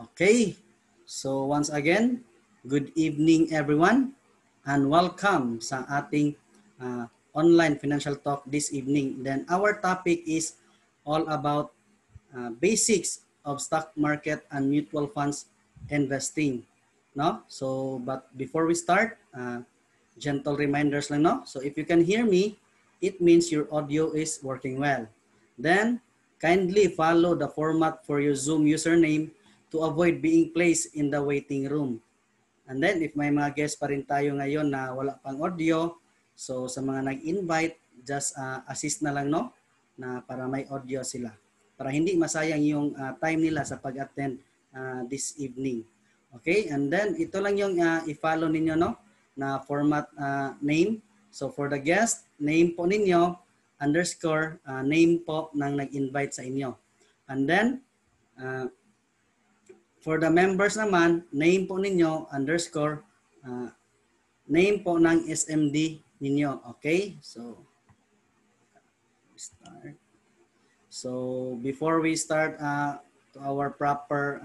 Okay, so once again, good evening everyone and welcome sa ating online financial talk this evening. Then our topic is all about basics of stock market and mutual funds investing. No? So, but before we start, gentle reminders lang, no? So if you can hear me, it means your audio is working well. Then, kindly follow the format for your Zoom username to avoid being placed in the waiting room. And then, if may mga guests pa rin tayo ngayon na wala pang audio, so sa mga nag-invite, just assist na lang, no? Na para may audio sila. Para hindi masayang yung time nila sa pag-attend this evening. Okay? And then, ito lang yung i-follow ninyo, no? Na format name. So, for the guest, name po ninyo, underscore, name po ng nag-invite sa inyo. And then, for the members naman, name po ninyo, underscore, name po ng SMD ninyo. Okay? So, start. So, before we start to our proper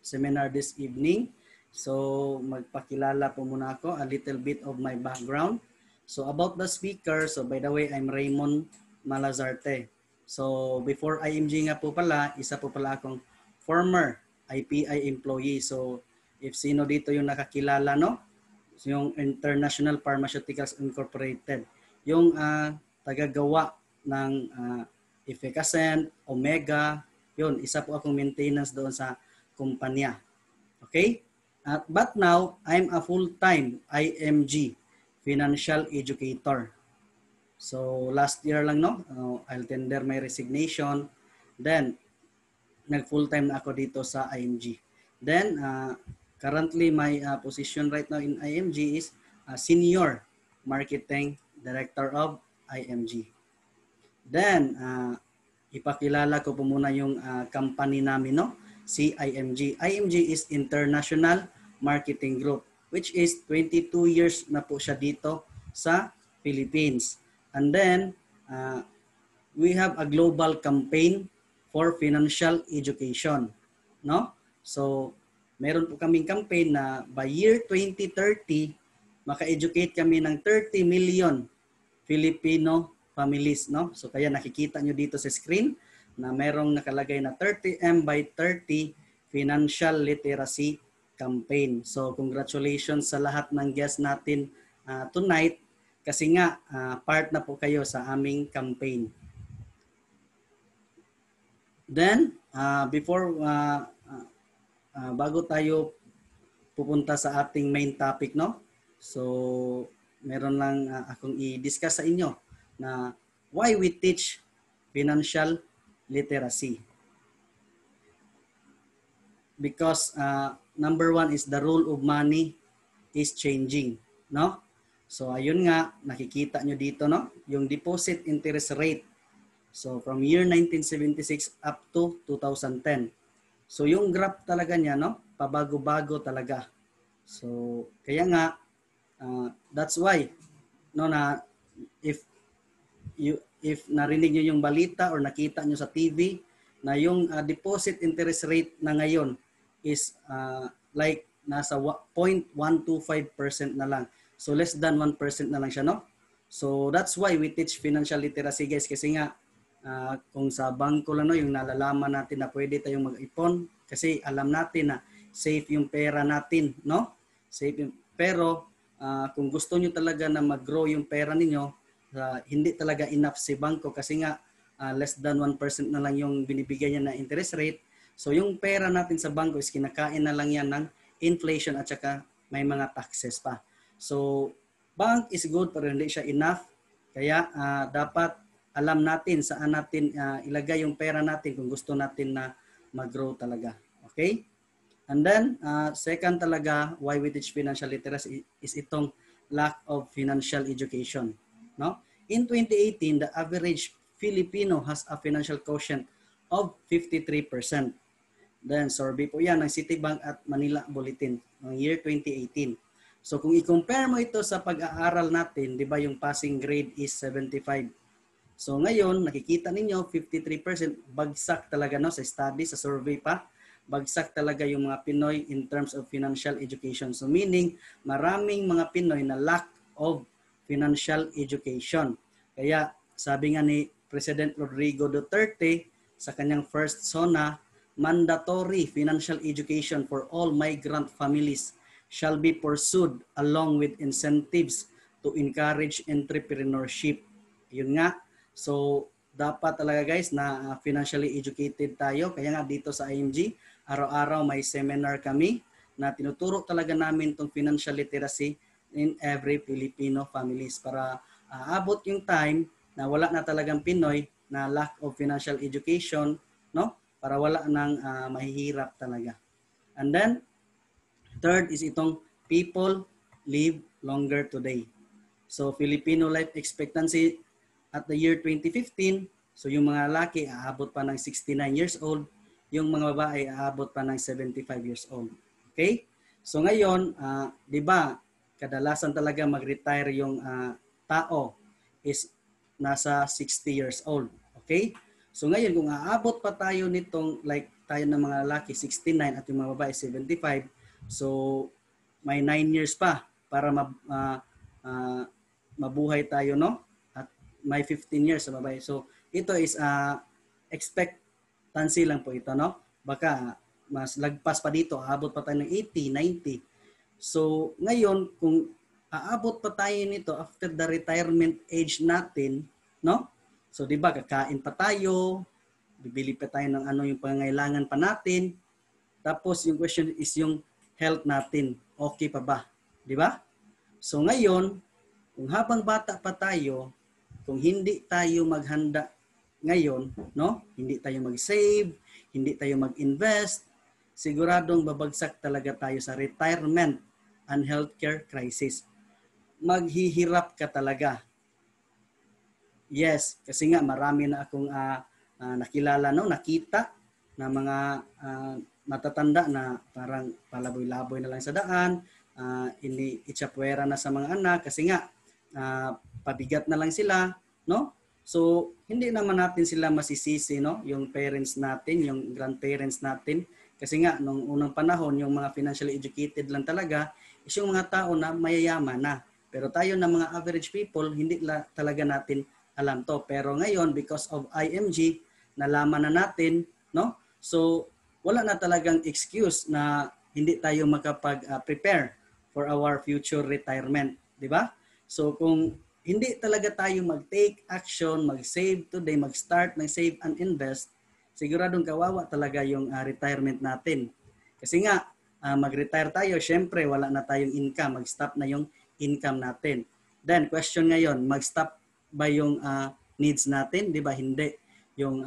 seminar this evening, so magpakilala po muna ako, a little bit of my background. So, about the speaker, so by the way, I'm Raymond Malazarte. So, before IMG nga po pala, isa po pala akong former IPI employee. So, if sino dito yung nakakilala, no? So, yung International Pharmaceuticals Incorporated. Yung tagagawa ng Efficascent, Omega, yun, isa po akong maintenance doon sa kumpanya. Okay? But now, I'm a full-time IMG financial educator. So, last year lang, no? I'll tender my resignation. Then, nag-full-time na ako dito sa IMG. Then, currently, my position right now in IMG is Senior Marketing Director of IMG. Then, ipakilala ko po muna yung company namin, no? Si IMG. IMG is International Marketing Group, which is 22 years na po siya dito sa Philippines. And then, we have a global campaign for financial education, no? So, meron po kaming campaign na by year 2030, maka-educate kami ng 30 million Filipino families, no? So, kaya nakikita nyo dito sa screen na merong nakalagay na 30M by 30 Financial Literacy Campaign. So, congratulations sa lahat ng guests natin tonight kasi nga part na po kayo sa aming campaign. Then, bago tayo pupunta sa ating main topic, no? So, meron lang akong i-discuss sa inyo na why we teach financial literacy. Because number one is the rule of money is changing, no? So, ayun nga, nakikita nyo dito, no? Yung deposit interest rate. So, from year 1976 up to 2010. So, yung graph talaga niya, no? Pabago-bago talaga. So, kaya nga, that's why, no, na if narinig nyo yung balita or nakita nyo sa TV, na yung deposit interest rate na ngayon is like nasa 0.125% na lang. So, less than 1% na lang siya, no? So, that's why we teach financial literacy, guys, kasi nga, kung sa bangko lang, no, yung nalalaman natin na pwede tayong mag-ipon kasi alam natin na safe yung pera natin, no? Safe yung, pero kung gusto nyo talaga na mag-grow yung pera ninyo, hindi talaga enough si bangko kasi nga less than 1% na lang yung binibigay niya na interest rate. So yung pera natin sa bangko is kinakain na lang yan ng inflation at saka may mga taxes pa. So bank is good pero hindi siya enough. Kaya dapat alam natin saan natin ilagay yung pera natin kung gusto natin na mag-grow talaga. Okay? And then, second talaga, why we teach financial literacy is itong lack of financial education. No? In 2018, the average Filipino has a financial quotient of 53%. Then, survey po yan ng Citibank at Manila Bulletin ng year 2018. So, kung i-compare mo ito sa pag-aaral natin, di ba yung passing grade is 75. So ngayon, nakikita ninyo 53% bagsak talaga no sa study, sa survey pa. Bagsak talaga yung mga Pinoy in terms of financial education. So meaning, maraming mga Pinoy na lack of financial education. Kaya sabi nga ni President Rodrigo Duterte sa kanyang first SONA, mandatory financial education for all migrant families shall be pursued along with incentives to encourage entrepreneurship. Yun nga. So, dapat talaga guys na financially educated tayo. Kaya nga dito sa IMG, araw-araw may seminar kami na tinuturo talaga namin itong financial literacy in every Filipino families para abot yung time na wala na talagang Pinoy na lack of financial education, no? Para wala nang mahihirap talaga. And then, third is itong people live longer today. So, Filipino life expectancy at the year 2015, so yung mga lalaki aabot pa ng 69 years old, yung mga babae aabot pa ng 75 years old. Okay? So ngayon, 'di ba, kadalasan talaga mag-retire yung tao is nasa 60 years old. Okay? So ngayon kung aabot pa tayo nitong like tayo ng mga lalaki 69 at yung mga babae 75, so may 9 years pa para mabuhay tayo, no? May 15 years sa babae. So, ito is expectancy lang po ito, no? Baka mas lagpas pa dito, aabot pa tayo ng 80, 90. So, ngayon, kung aabot pa tayo nito after the retirement age natin, no? So, di ba, kakain pa tayo, bibili pa tayo ng ano yung pangangailangan pa natin. Tapos, yung question is yung health natin. Okay pa ba? Di ba? So, ngayon, kung habang bata pa tayo, kung hindi tayo maghanda ngayon, no? Hindi tayo mag-save, hindi tayo mag-invest, siguradong babagsak talaga tayo sa retirement and healthcare crisis. Maghihirap ka talaga. Yes, kasi nga marami na akong nakilala, no? Nakita na mga matatanda na parang palaboy-laboy na lang sa daan, itsapwera na sa mga anak kasi nga pabigat na lang sila, no? So, hindi naman natin sila masisisi, no? Yung parents natin, yung grandparents natin. Kasi nga, nung unang panahon, yung mga financially educated lang talaga, is yung mga tao na mayayaman na. Pero tayo na mga average people, hindi talaga natin alam to. Pero ngayon, because of IMG, nalaman na natin, no? So, wala na talagang excuse na hindi tayo makapag-prepare for our future retirement. Di ba? So kung hindi talaga tayo mag-take action, mag-save today, mag-start, mag-save and invest, siguradong kawawa talaga yung retirement natin. Kasi nga, mag-retire tayo, syempre wala na tayong income, mag-stop na yung income natin. Then, question ngayon, mag-stop ba yung needs natin? Di ba? Hindi. Yung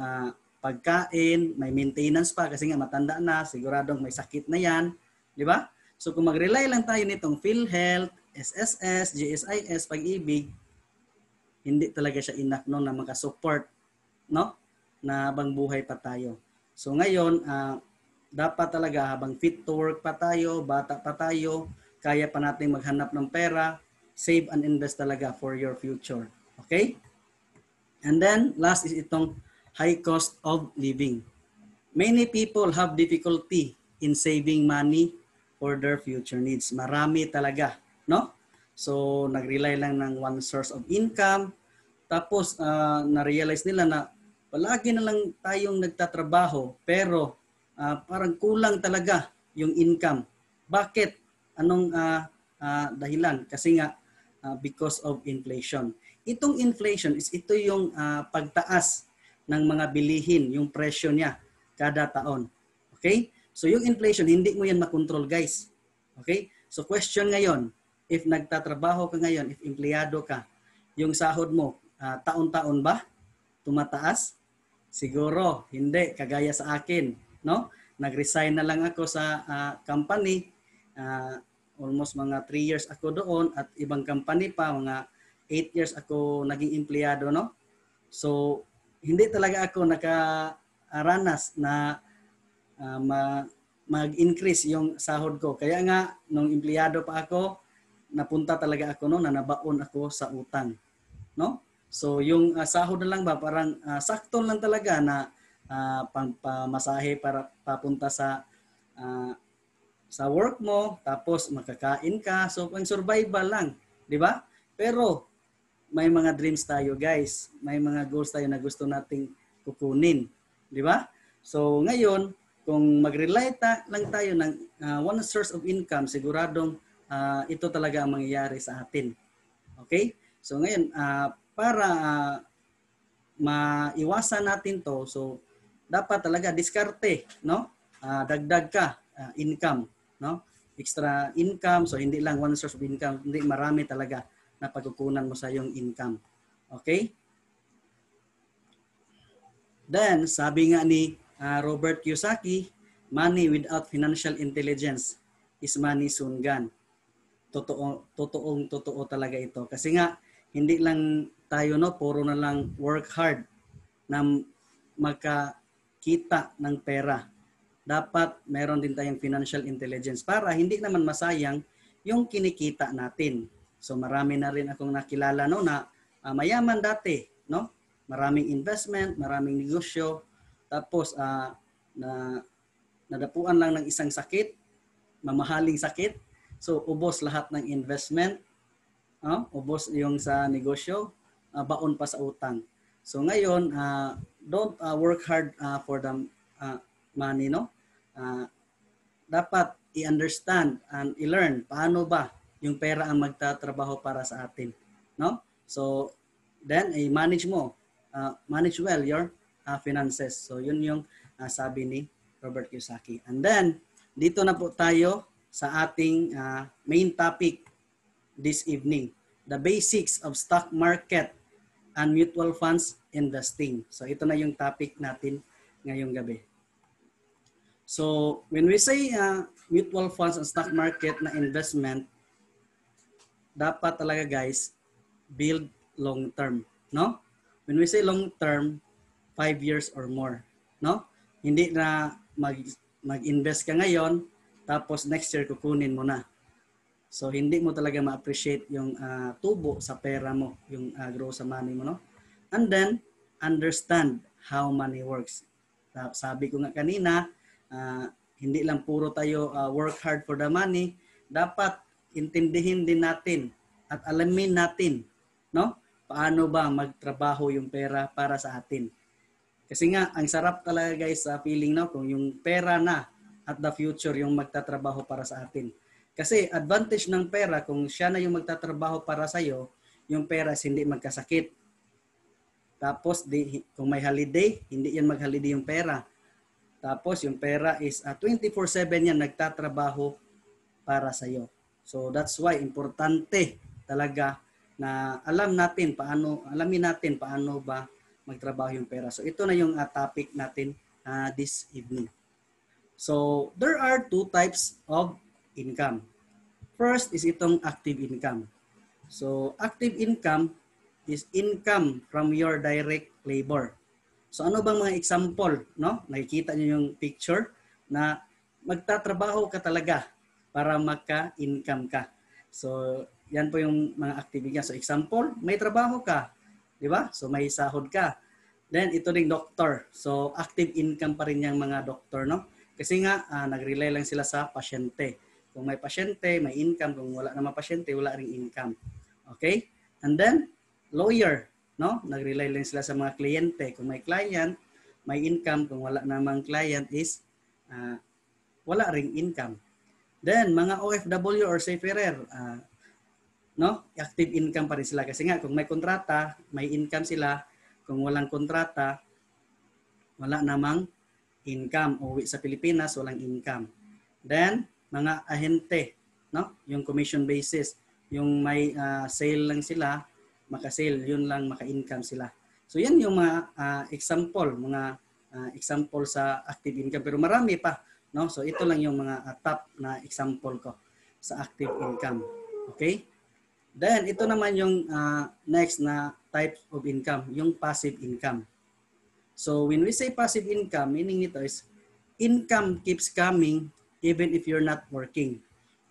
pagkain, may maintenance pa kasi nga matanda na, siguradong may sakit na yan. Di ba? So kung mag-rely lang tayo nitong PhilHealth, SSS, GSIS, Pag-ibig, hindi talaga siya enough no, na makasupport, no, na habang buhay pa tayo. So ngayon, dapat talaga habang fit to work pa tayo, bata pa tayo, kaya pa natin maghanap ng pera, save and invest talaga for your future. Okay? And then, last is itong high cost of living. Many people have difficulty in saving money for their future needs. Marami talaga, no? So, nag-rely lang ng one source of income. Tapos, na-realize nila na palagi na lang tayong nagtatrabaho, pero parang kulang talaga yung income. Bakit? Anong dahilan? Kasi nga, because of inflation. Itong inflation is ito yung pagtaas ng mga bilihin, yung presyo niya kada taon. Okay? So yung inflation, hindi mo yan makontrol, guys. Okay? So question ngayon, if nagtatrabaho ka ngayon, if empleyado ka, yung sahod mo, taon-taon ba tumataas? Siguro, hindi. Kagaya sa akin, no? Nag-resign na lang ako sa company. Almost mga 3 years ako doon at ibang company pa, mga 8 years ako naging empleyado, no? So, hindi talaga ako nakaranas na mag-increase yung sahod ko. Kaya nga, nung empleyado pa ako, napunta talaga ako no, na nabaon ako sa utang. No? So yung sahod na lang ba parang sakto lang talaga na pamasahe para papunta sa work mo, tapos makakain ka. So pang survival lang, di ba? Pero may mga dreams tayo, guys. May mga goals tayo na gusto nating kukunin, di ba? So ngayon, kung mag-rely lang tayo ng one source of income, siguradong ito talaga ang mangyayari sa atin. Okay? So ngayon, para maiwasan natin to, so dapat talaga diskarte, no? Dagdag ka income, no? Extra income, so hindi lang one source of income, hindi marami talaga na pagkukunan mo sa iyong income. Okay? Then, sabi nga ni Robert Kiyosaki, money without financial intelligence is money soon gone. Totoo talaga ito. Kasi nga, hindi lang tayo, no, puro na lang work hard na makakita ng pera. Dapat meron din tayong financial intelligence para hindi naman masayang yung kinikita natin. So marami na rin akong nakilala, no, na mayaman dati, no? Maraming investment, maraming negosyo, tapos nadapuan lang ng isang sakit, mamahaling sakit. So ubos lahat ng investment, ubos yung sa negosyo, baon pa sa utang. So ngayon, don't work hard for the money, no? Dapat i-understand and i-learn paano ba yung pera ang magtatrabaho para sa atin, no? So then manage well your finances. So yun yung sabi ni Robert Kiyosaki. And then dito na po tayo sa ating main topic this evening, the basics of stock market and mutual funds investing. So ito na yung topic natin ngayong gabi. So when we say mutual funds and stock market na investment, dapat talaga guys, build long term, no? When we say long term, 5 years or more, no? Hindi na mag-invest ka ngayon, tapos next year kukunin mo na. So hindi mo talaga ma-appreciate yung tubo sa pera mo, yung grow sa money mo, no? And then understand how money works. Sabi ko nga kanina, hindi lang puro tayo work hard for the money, dapat intindihin din natin at alamin natin, no? Paano ba magtrabaho yung pera para sa atin. Kasi nga ang sarap talaga guys sa feeling, no, kung yung pera na at the future yung magtatrabaho para sa atin. Kasi advantage ng pera, kung siya na yung magtatrabaho para sa iyo, yung pera is hindi magkasakit. Tapos kung may holiday, hindi yan mag-holiday yung pera. Tapos yung pera is 24/7 yan nagtatrabaho para sa iyo. So that's why importante talaga na alamin natin paano ba magtrabaho yung pera. So ito na yung topic natin this evening. So there are two types of income. First is itong active income. So active income is income from your direct labor. So ano bang mga example, no? Nakikita niyo yung picture na magtatrabaho ka talaga para maka-income ka. So yan po yung mga active income. So example, may trabaho ka, di ba? So may sahod ka. Then ito ding doctor. So active income pa rin yung mga doctor, no? Kasi nga nag-rely lang sila sa pasyente. Kung may pasyente, may income. Kung wala naman pasyente, wala ring income. Okay? And then lawyer, no? Nag-rely lang sila sa mga kliyente. Kung may client, may income. Kung wala namang client is wala ring income. Then mga OFW or seafarer, no? Active income pa rin sila kasi nga kung may kontrata, may income sila. Kung walang kontrata, wala namang income. Uwi sa Pilipinas, walang income. Then mga ahente, no? Yung commission basis, yung may sale lang sila, maka-sale, yun lang maka-income sila. So yan yung mga example sa active income, pero marami pa, no? So ito lang yung mga top na example ko sa active income. Okay? Then ito naman yung next na type of income, yung passive income. So when we say passive income, meaning nito is income keeps coming even if you're not working.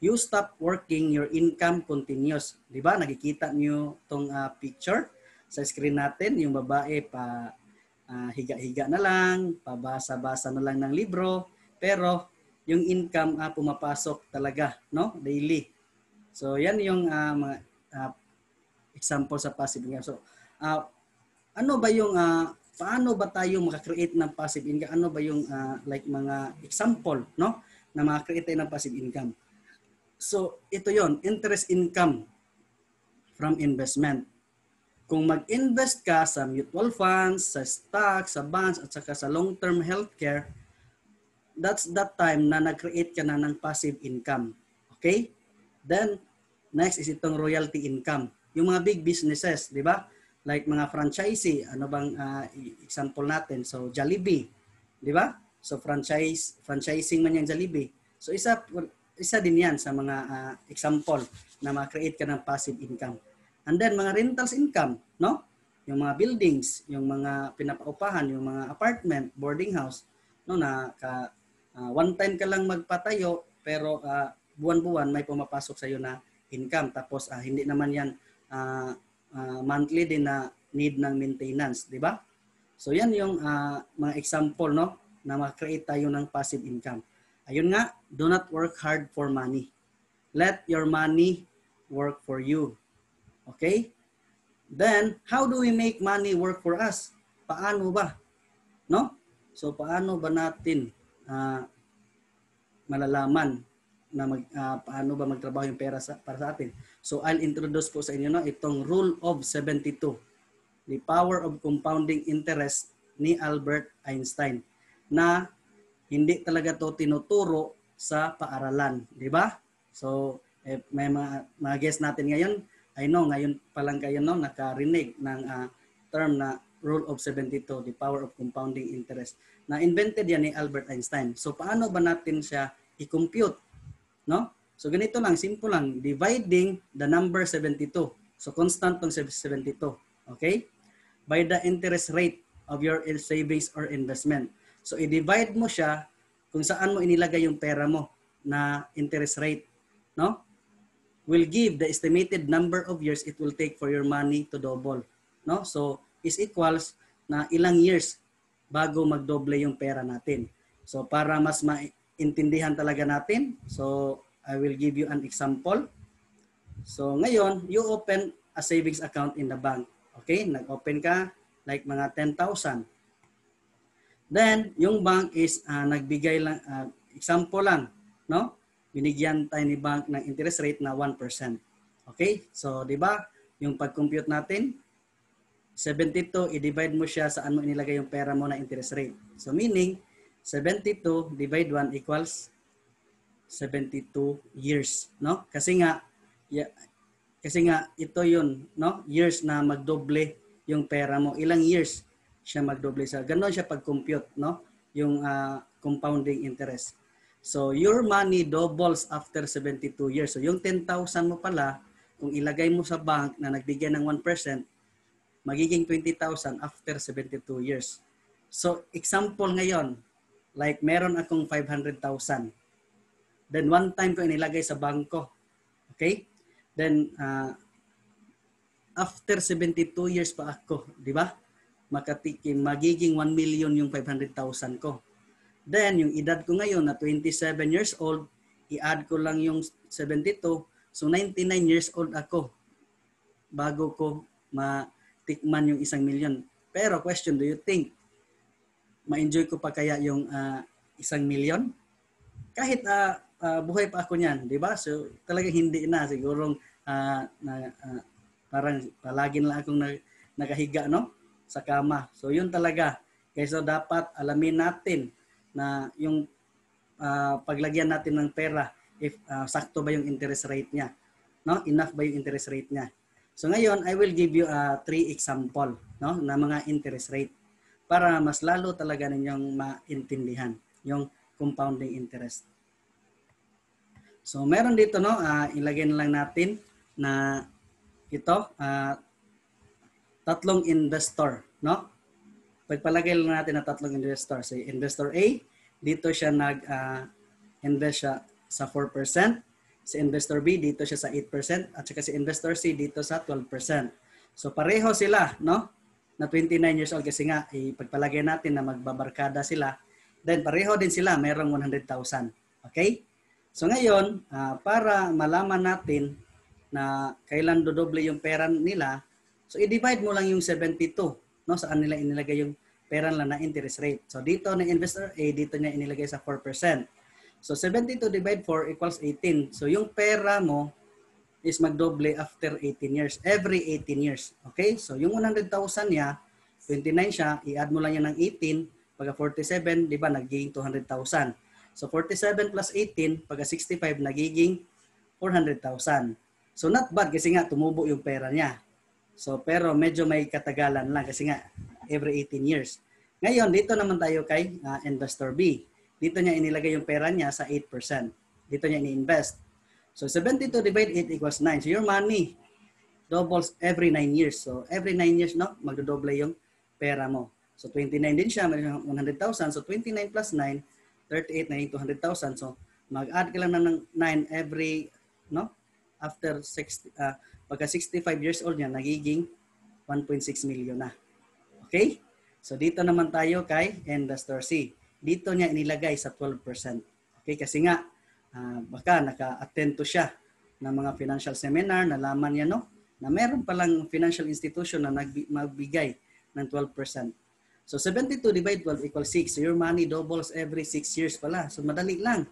You stop working, your income continues. Di ba? Nakikita niyo tong picture. sa screen natin, yung babae pa higa-higa na lang, pabasa-basa na lang ng libro, pero yung income pumapasok talaga, no? Daily. So yan yung mga example sa passive income. So ano ba yung paano ba tayo maka-create ng passive income? Ano ba yung like mga example, no? Na maka-create tayo ng passive income. So ito yon, interest income from investment. Kung mag-invest ka sa mutual funds, sa stocks, sa bonds, at saka sa long-term healthcare, that's that time na nag-create ka na ng passive income. Okay? Then, next is itong royalty income. Yung mga big businesses, di ba? Like mga franchisee, ano bang example natin? So, Jollibee, di ba? So, franchising man yung Jollibee. So, isa din yan sa mga example na ma-create ka ng passive income. And then, mga rentals income, no? Yung mga buildings, yung mga pinapaupahan, yung mga apartment, boarding house, no, na one time ka lang magpatayo, pero buwan-buwan may pumapasok sa iyo na income. Tapos, hindi naman yan monthly din na need ng maintenance, di ba? So, yan yung mga example, no, na ma-create tayo ng passive income. Ayun nga, do not work hard for money. Let your money work for you. Okay? Then, how do we make money work for us? Paano ba? No? So, paano ba natin malalaman na paano ba magtrabaho yung pera para sa atin? So, I'll introduce po sa inyo itong Rule of 72. The Power of Compounding Interest ni Albert Einstein na hindi talaga to tinuturo sa paaralan. Di ba? So, may mga guest natin ngayon, I know, ngayon pa lang kayo nakarinig ng term na Rule of 72, the power of compounding interest. Na-invented yan ni Albert Einstein. So, paano ba natin siya i-compute? No? So, ganito lang, simple lang. Dividing the number 72. So, constant tong 72. Okay? By the interest rate of your savings or investment. So, i-divide mo siya kung saan mo inilagay yung pera mo na interest rate. No? Will give the estimated number of years it will take for your money to double. No? So, is equals na ilang years bago magdoble yung pera natin. So, para mas maintindihan talaga natin, so, I will give you an example. So, ngayon, you open a savings account in the bank. Okay? Nag-open ka, like mga 10,000. Then, yung bank is nagbigay lang, example lang, no? Binigyan tayo ni bank ng interest rate na 1%. Okay? So, di ba? Yung pag-compute natin, 72, i-divide mo siya saan mo inilagay yung pera mo na interest rate. So, meaning, 72 divide 1 equals 72 years. No? Kasi nga ito yun, no? Years na magdoble yung pera mo. Ilang years siya magdoble sa. Ganon siya pag-compute, no? Yung compounding interest. So, your money doubles after 72 years. So, yung 10,000 mo pala, kung ilagay mo sa bank na nagbigay ng 1%, magiging 20,000 after 72 years. So, example ngayon, like meron akong 500,000. Then, one time ko inilagay sa bangko. Okay? Then, after 72 years pa ako, di ba? Makatikim, magiging 1 million yung 500,000 ko. Then, yung edad ko ngayon na 27 years old, i-add ko lang yung 72. So, 99 years old ako bago ko matikman yung 1 million. Pero, question, do you think ma-enjoy ko pa kaya yung 1 million? Kahit buhay pa ako niyan, di ba? So, talagang hindi na. Sigurong parang palagi na akong nakahiga, no? Sa kama. So, yun talaga. Kaya so, dapat alamin natin na yung paglagyan natin ng pera, if sakto ba yung interest rate niya, no? Enough ba yung interest rate niya? So ngayon, I will give you 3 example, no, na mga interest rate para mas lalo talaga ninyong maintindihan yung compounding interest. So meron dito, no, ilagay na lang natin na ito, tatlong investor, no? Pagpalagay lang natin na tatlong investor. So, investor A, dito siya nag-invest siya sa 4%. Si investor B, dito siya sa 8%. At saka si investor C, dito sa 12%. So pareho sila, no? Na 29 years old kasi nga ipagpalagay natin na magbabarkada sila. Then pareho din sila, merong 100,000. Okay? So ngayon, para malaman natin na kailan dodoble yung pera nila, so i-divide mo lang yung 72, no? Saan nila inilagay yung pera nila na interest rate. So dito na investor A, dito niya inilagay sa 4%. So 72 divide 4 equals 18. So yung pera mo is magdoble after 18 years. Every 18 years. Okay? So yung 100,000 niya, 29 siya, i-add mo lang yan ng 18. Pagka 47, di ba, nagiging 200,000. So 47 plus 18, pagka 65, nagiging 400,000. So not bad kasi nga tumubo yung pera niya. So pero medyo may katagalan lang kasi nga every 18 years. Ngayon, dito naman tayo kay investor B. Dito niya inilagay yung pera niya sa 8%. Dito niya ini-invest. So 72 divide 8 equals 9. So your money doubles every 9 years. So every 9 years, no, magdodoble yung pera mo. So 29 din siya, may 100,000. So 29 plus 9, 38 na yung 200,000. So mag-add ka lang ng 9 every, no, after 60, pagka 65 years old niya, nagiging 1.6 million na. Okay? So dito naman tayo kay investor C. Dito niya inilagay sa 12%. Okay? Kasi nga, baka naka-attend to siya ng mga financial seminar, nalaman niya, no, na meron palang financial institution na magbigay ng 12%. So 72 divide 12 equals 6. So your money doubles every 6 years pala. So madali lang.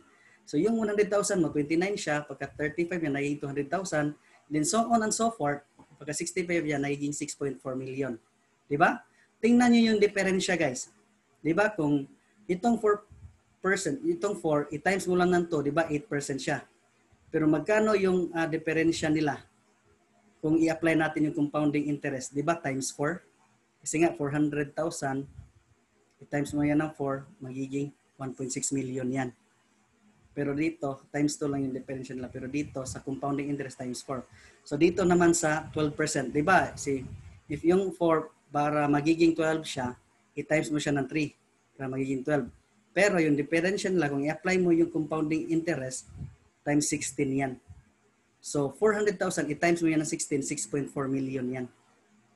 So yung 100,000 mo, 29 siya, pagka 35 yan, nagiging 200,000. Then so on and so forth, pagka 65 yan, nagiging 6.4 million. Diba? Tingnan nyo yung diferensya, guys. Diba? Kung itong 4%, itong 4, i-times mo lang ng 2, diba? 8% siya. Pero magkano yung diferensya nila? Kung i-apply natin yung compounding interest, diba? Times 4. Kasi nga, 400,000, i-times mo yan ng 4, magiging 1.6 million yan. Pero dito, times 2 lang yung differential nila. Pero dito, sa compounding interest, times 4. So dito naman sa 12%, di ba? If yung 4, para magiging 12 siya, i-times mo siya ng 3 para magiging 12. Pero yung differential nila, kung i-apply mo yung compounding interest, times 16 yan. So 400,000, i-times mo yan ng 16, 6.4 million yan.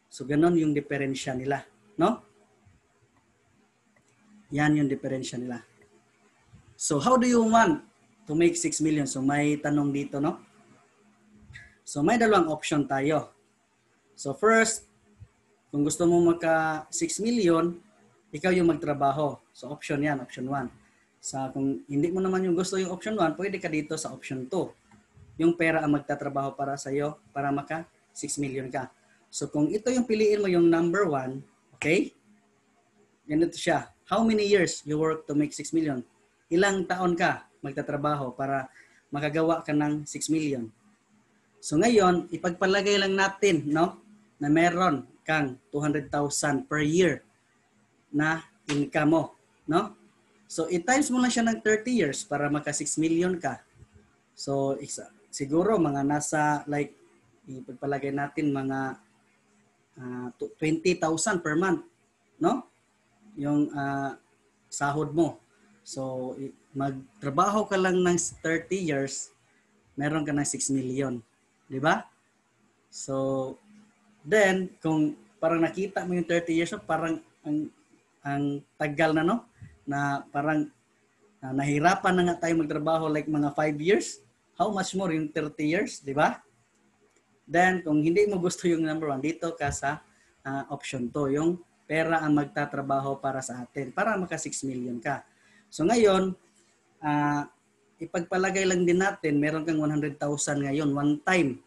So ganon yung differential nila. No? Yan yung differential nila. So how do you want to make 6 million? So may tanong dito, no? So may dalawang option tayo. So first, kung gusto mo maka 6 million, ikaw yung magtrabaho. So option yan, option 1. Kung hindi mo naman yung gusto yung option 1, pwede ka dito sa option 2. Yung pera ang magtatrabaho para sa iyo para maka 6 million ka. So kung ito yung piliin mo yung number 1, okay? Ganito siya. How many years you work to make 6 million? Ilang taon ka magtatrabaho para makagawa ka ng 6 million? So ngayon, ipagpalagay lang natin, no, na meron kang 200,000 per year na income mo, no? So i-times mo lang siya ng 30 years para maka 6 million ka. So siguro mga nasa like ipagpalagay natin mga 20,000 per month, no? Yung sahod mo. So, magtrabaho ka lang ng 30 years, meron ka ng 6 million. Di ba? So, then, kung parang nakita mo yung 30 years, parang ang tagal na, no? Na parang nahirapan na nga tayo magtrabaho like mga 5 years. How much more yung 30 years? Di ba? Then, kung hindi mo gusto yung number 1, dito ka sa option 2. Yung pera ang magtatrabaho para sa atin, para maka 6 million ka. So ngayon, ipagpalagay lang din natin, meron kang 100,000 ngayon, one time.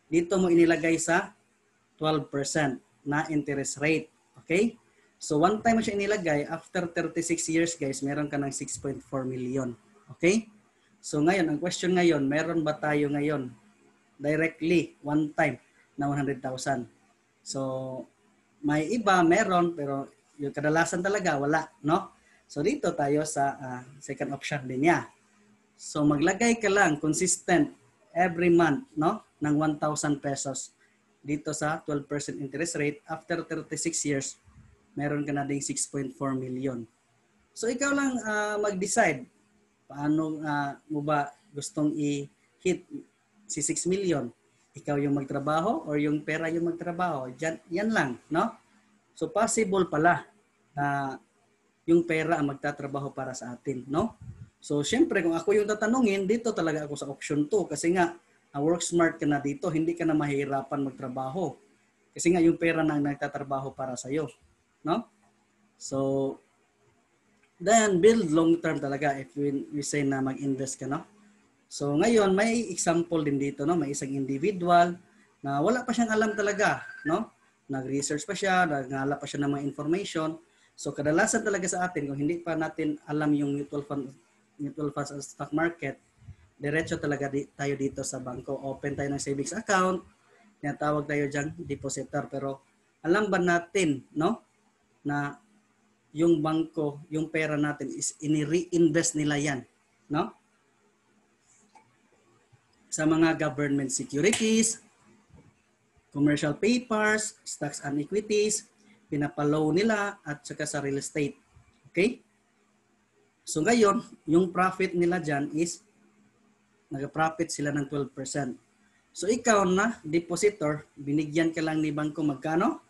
Dito mo inilagay sa 12% na interest rate. Okay? So one time mo siya inilagay, after 36 years guys, meron ka ng 6.4 million. Okay? So ngayon, ang question ngayon, meron ba tayo ngayon directly, one time, na 100,000? So, may iba, meron, pero yung kadalasan talaga, wala, no? So, dito tayo sa second option din niya. So, maglagay ka lang, consistent, every month, no? Ng 1,000 pesos. Dito sa 12% interest rate, after 36 years, meron ka na ding 6.4 million. So, ikaw lang mag-decide, paano mo ba gustong i-hit si 6 million? Ikaw yung magtrabaho or yung pera yung magtrabaho. Yan lang, no? So possible pala na yung pera ang magtatrabaho para sa atin, no? So syempre kung ako yung tatanungin, dito talaga ako sa option 2 kasi nga work smart ka na dito, hindi ka na mahihirapan magtrabaho. Kasi nga yung pera na ang nagtatrabaho para sa iyo, no? So then build long term talaga if we say na mag-invest ka, no? So ngayon may example din dito, no? May isang individual na wala pa siyang alam talaga, no? Nag-research pa siya, naghanap pa siya ng mga information. So kadalasan talaga sa atin kung hindi pa natin alam yung mutual funds at stock market, diretso talaga tayo dito sa bangko. Open tayo ng savings account, tinatawag tayo dyan depositor. Pero alam ba natin, no, na yung bangko, yung pera natin is ini-reinvest nila yan, no? Sa mga government securities, commercial papers, stocks and equities, pinapalow nila at saka sa real estate. Okay? So ngayon, yung profit nila dyan is nag-profit sila ng 12%. So ikaw na depositor, binigyan ka lang ni bangko magkano?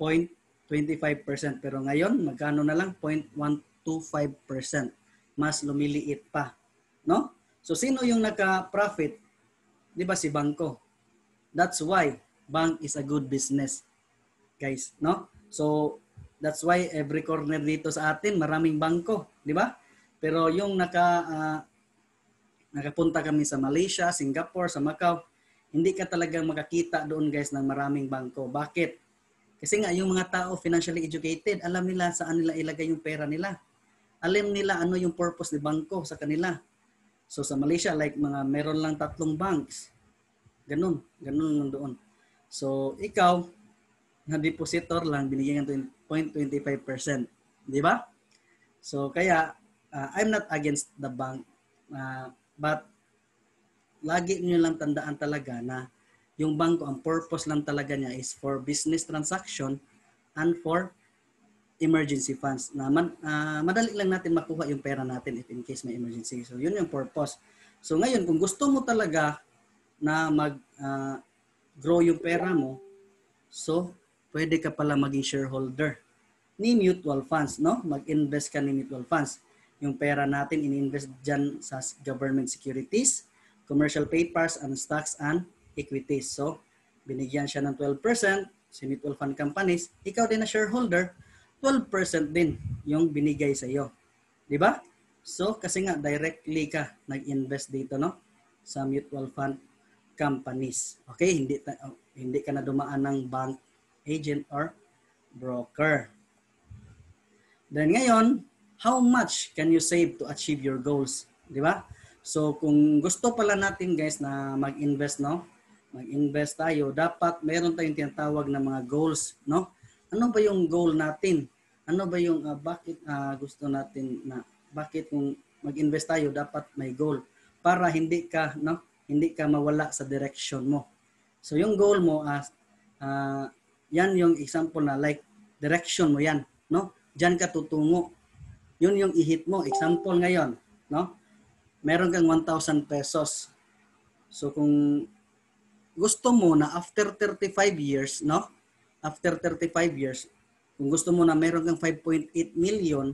0.25%. Pero ngayon, magkano na lang? 0.125%. Mas lumiliit pa. No? So sino yung naka-profit? Di ba si bangko? That's why bank is a good business. Guys, no? So that's why every corner dito sa atin maraming bangko, di ba? Pero yung nakapunta kami sa Malaysia, Singapore, sa Macau, hindi ka talagang makakita doon guys ng maraming bangko. Bakit? Kasi nga yung mga tao financially educated, alam nila saan nila ilagay yung pera nila. Alam nila ano yung purpose ni bangko sa kanila. So sa Malaysia, like meron lang 3 banks. Ganun doon. So ikaw, na depositor lang, binigyan ng 0.25%. Di ba? So kaya, I'm not against the bank. But lagi niyo lang tandaan talaga na yung bangko, ang purpose lang talaga niya is for business transaction and for emergency funds. Madali lang natin makuha yung pera natin if in case may emergency. So yun yung purpose. So ngayon, kung gusto mo talaga na mag-grow yung pera mo, so pwede ka pala maging shareholder ni mutual funds, no? Mag-invest ka ni mutual funds. Yung pera natin in-invest dyan sa government securities, commercial papers, and stocks and equities. So, binigyan siya ng 12%, si mutual fund companies, ikaw din na shareholder, 12% din yung binigay sa iyo. Di ba? So, kasi nga directly ka nag-invest dito, no? Sa mutual fund companies. Okay? Hindi ka na dumaan ng bank agent or broker. Then ngayon, how much can you save to achieve your goals? Di ba? So kung gusto pala natin guys na mag-invest, no? Mag-invest tayo, dapat meron tayong tinatawag na mga goals, no? Ano ba yung goal natin? Ano ba yung bakit gusto natin na bakit kung mag-invest tayo dapat may goal para hindi ka mawala sa direction mo. So yung goal mo yan yung example na like direction mo yan, no? Diyan ka tutungo. Yun yung i-hit mo. Example ngayon, no? Meron kang 1,000 pesos. So kung gusto mo na after 35 years, no? After 35 years, kung gusto mo na meron kang 5.8 million,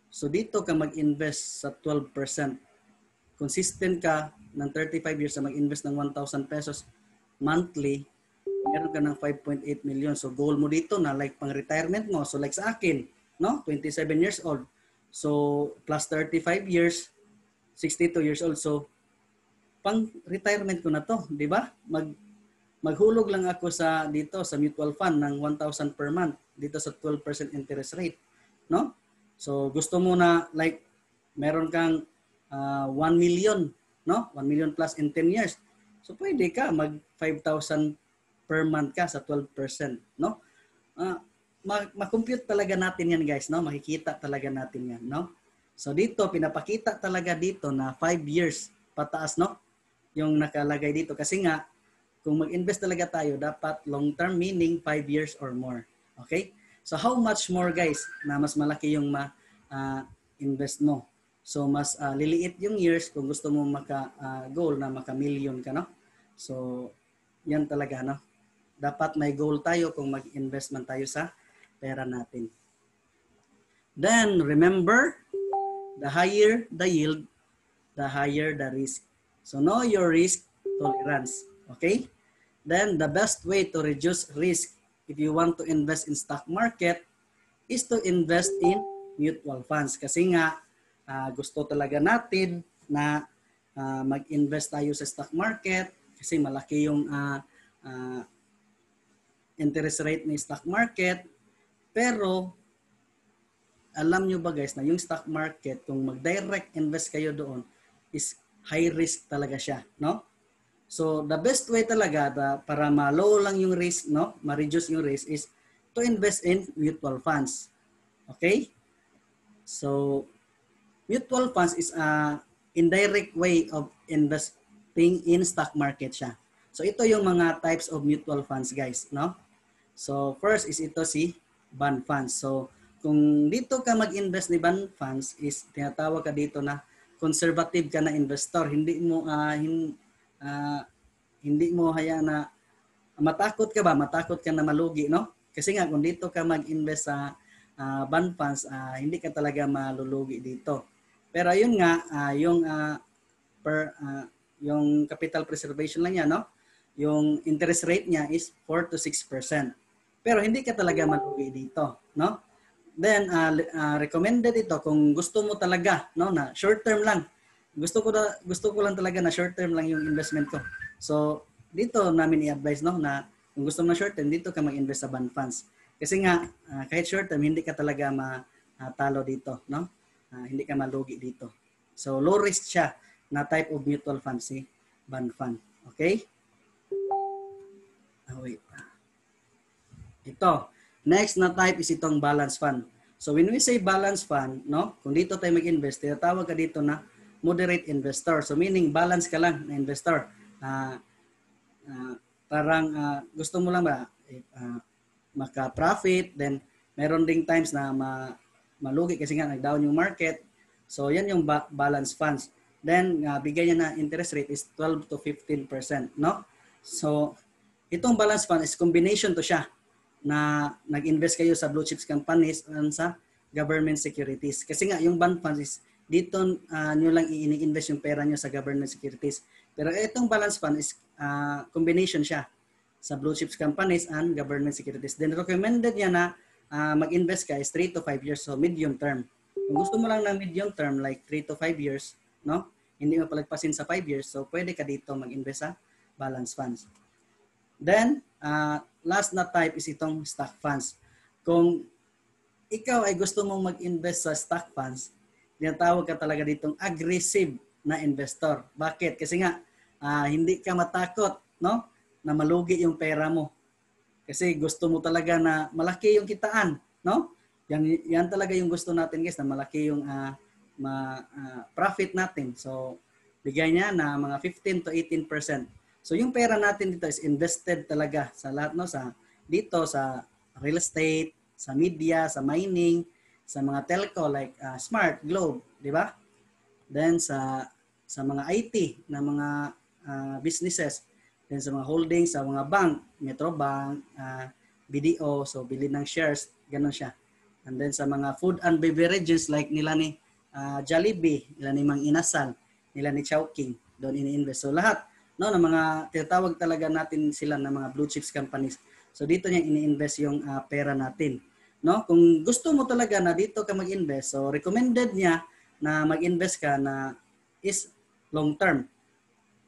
so dito ka mag-invest sa 12%. Consistent ka ng 35 years na mag-invest ng 1,000 pesos monthly, meron ka ng 5.8 million. So goal mo dito na like pang retirement mo. So like sa akin, no? 27 years old. So plus 35 years, 62 years old. So pang retirement ko na to, di ba? Maghulog lang ako dito sa mutual fund ng 1,000 per month dito sa 12% interest rate, no? So gusto mo na like meron kang 1 million, no? 1 million plus in 10 years. So pwede ka mag 5,000 per month ka sa 12%, no? Ma-compute talaga natin yan guys, no? Makikita talaga natin yan, no? So dito pinapakita talaga dito na 5 years pataas, no? Yung nakalagay dito kasi nga kung mag-invest talaga tayo dapat long term, meaning 5 years or more. Okay? So how much more guys na mas malaki yung invest mo? So mas liliit yung years kung gusto mo maka goal na maka-million ka, no? So, yan talaga, no? Dapat may goal tayo kung mag-invest man tayo sa pera natin. Then, remember, the higher the yield, the higher the risk. So, know your risk tolerance. Okay? Then, the best way to reduce risk if you want to invest in stock market is to invest in mutual funds. Kasi nga, gusto talaga natin na mag-invest tayo sa stock market kasi malaki yung interest rate ng stock market. Pero, alam nyo ba guys na yung stock market, kung mag-direct invest kayo doon, is high risk talaga siya, no? So, the best way talaga para ma-low lang yung risk, no? Ma-reduce yung risk is to invest in mutual funds. Okay? So, mutual funds is a indirect way of investing in stock market siya. So, ito yung mga types of mutual funds, guys, no? So, first is ito si bond funds. So, kung dito ka mag-invest ni bond funds is tinatawag ka dito na conservative ka na investor. Hindi mo hayaan na matakot ka ba? Matakot ka na malugi, no? Kasi nga kung dito ka mag-invest sa bond funds, hindi ka talaga malulugi dito. Pero ayun nga, yung capital preservation lang niya, no? Yung interest rate niya is 4 to 6%. Pero hindi ka talaga malugi dito, no? Then recommended ito kung gusto mo talaga, no, na short term lang. Gusto ko lang talaga na short term lang yung investment ko. So dito namin i-advise, no, na kung gusto mo na short term, dito ka mag-invest sa bond funds. Kasi nga kahit short term hindi ka talaga matalo dito, no? Hindi ka malugi dito. So low risk siya na type of mutual fund si bond fund. Okay? Wait. Ito. Next na type is itong balance fund. So when we say balance fund, no, kung dito tayo mag-invest, tinatawag ka dito na moderate investor. So meaning balance ka lang na investor. Parang gusto mo lang ba maka-profit, then meron ding times na malugi kasi nga nag-down yung market. So yan yung balance funds. Then bigay niya na interest rate is 12 to 15%, no? So itong balance fund is combination to siya na nag-invest kayo sa blue chips companies and sa government securities. Kasi nga yung bond funds is dito nyo lang i-invest yung pera nyo sa government securities. Pero itong balance fund is combination siya sa blue chips companies and government securities. Then recommended niya na mag-invest ka is 3 to 5 years, so medium term. Kung gusto mo lang ng medium term like 3 to 5 years, no? Hindi mo palagpasin sa 5 years, so pwede ka dito mag-invest sa balance funds. Then, last na type is itong stock funds. Kung ikaw ay gusto mong mag-invest sa stock funds, tinatawag ka talaga ditong aggressive na investor. Bakit? Kasi nga, hindi ka matakot, no, na malugi yung pera mo. Kasi gusto mo talaga na malaki yung kitaan, no? Yan talaga yung gusto natin, guys, na malaki yung profit natin. So, bigay niya na mga 15 to 18%. So yung pera natin dito is invested talaga sa lahat, no, sa dito sa real estate, sa media, sa mining, sa mga telco like Smart, Globe, di ba? Then sa mga IT na mga businesses, then sa mga holdings, sa mga bank, Metrobank, BDO, so bili ng shares, ganun siya. And then sa mga food and beverages like nila ni Jollibee, nila ni Mang Inasal, nila ni Chowking, doon ini-invest. So lahat, no, ng mga tinatawag talaga natin sila ng mga blue chips companies. So dito niya ini-invest yung pera natin, no? Kung gusto mo talaga na dito ka mag-invest, so recommended niya na mag-invest ka na is long term,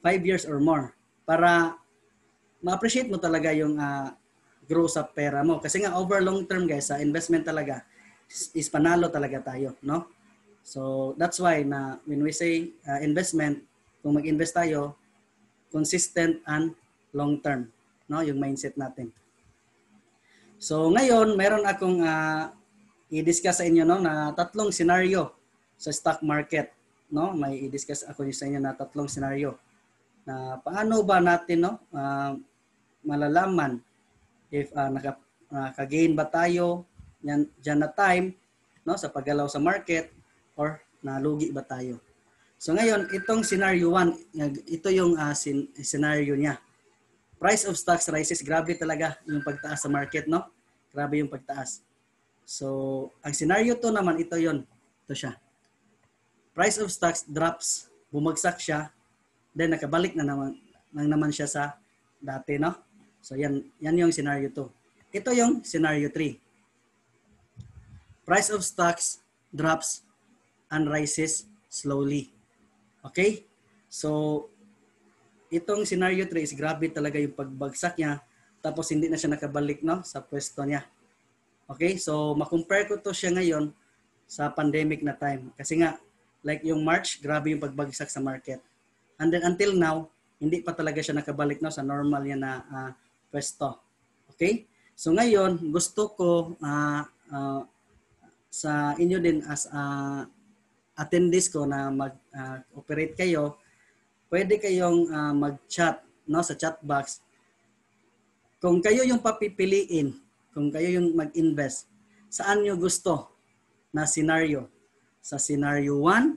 5 years or more, para ma-appreciate mo talaga yung growth sa pera mo. Kasi nga over long term, guys, sa investment talaga is panalo talaga tayo, no? So that's why na when we say investment, kung mag-invest tayo, consistent and long term, no, yung mindset natin. So ngayon meron akong i-discuss sa inyo, no, na tatlong scenario sa stock market, no. May i-discuss ako sa inyo na tatlong scenario na paano ba natin, no, malalaman if naka-gain ba tayo diyan na time, no, sa paggalaw sa market or nalugi ba tayo. So ngayon, itong scenario 1, ito yung scenario niya. Price of stocks rises, grabe talaga yung pagtaas sa market, no? Grabe yung pagtaas. So, ang scenario 2 naman, ito yon. Ito siya. Price of stocks drops, bumagsak siya, then nakabalik na naman siya sa dati, no? So, yan yung scenario 2. Ito yung scenario 3. Price of stocks drops and rises slowly. Okay? So, itong scenario 3 is grabe talaga yung pagbagsak niya, tapos hindi na siya nakabalik, no, sa pwesto niya. Okay? So, makompare ko to siya ngayon sa pandemic na time. Kasi nga, like yung March, grabe yung pagbagsak sa market. And then until now, hindi pa talaga siya nakabalik, no, sa normal niya na pwesto. Okay? So ngayon, gusto ko sa inyo din as attendees ko na mag-operate kayo, pwede kayong mag-chat, no, sa chat box. Kung kayo yung papipiliin, kung kayo yung mag-invest, saan nyo gusto na scenario? Sa scenario 1,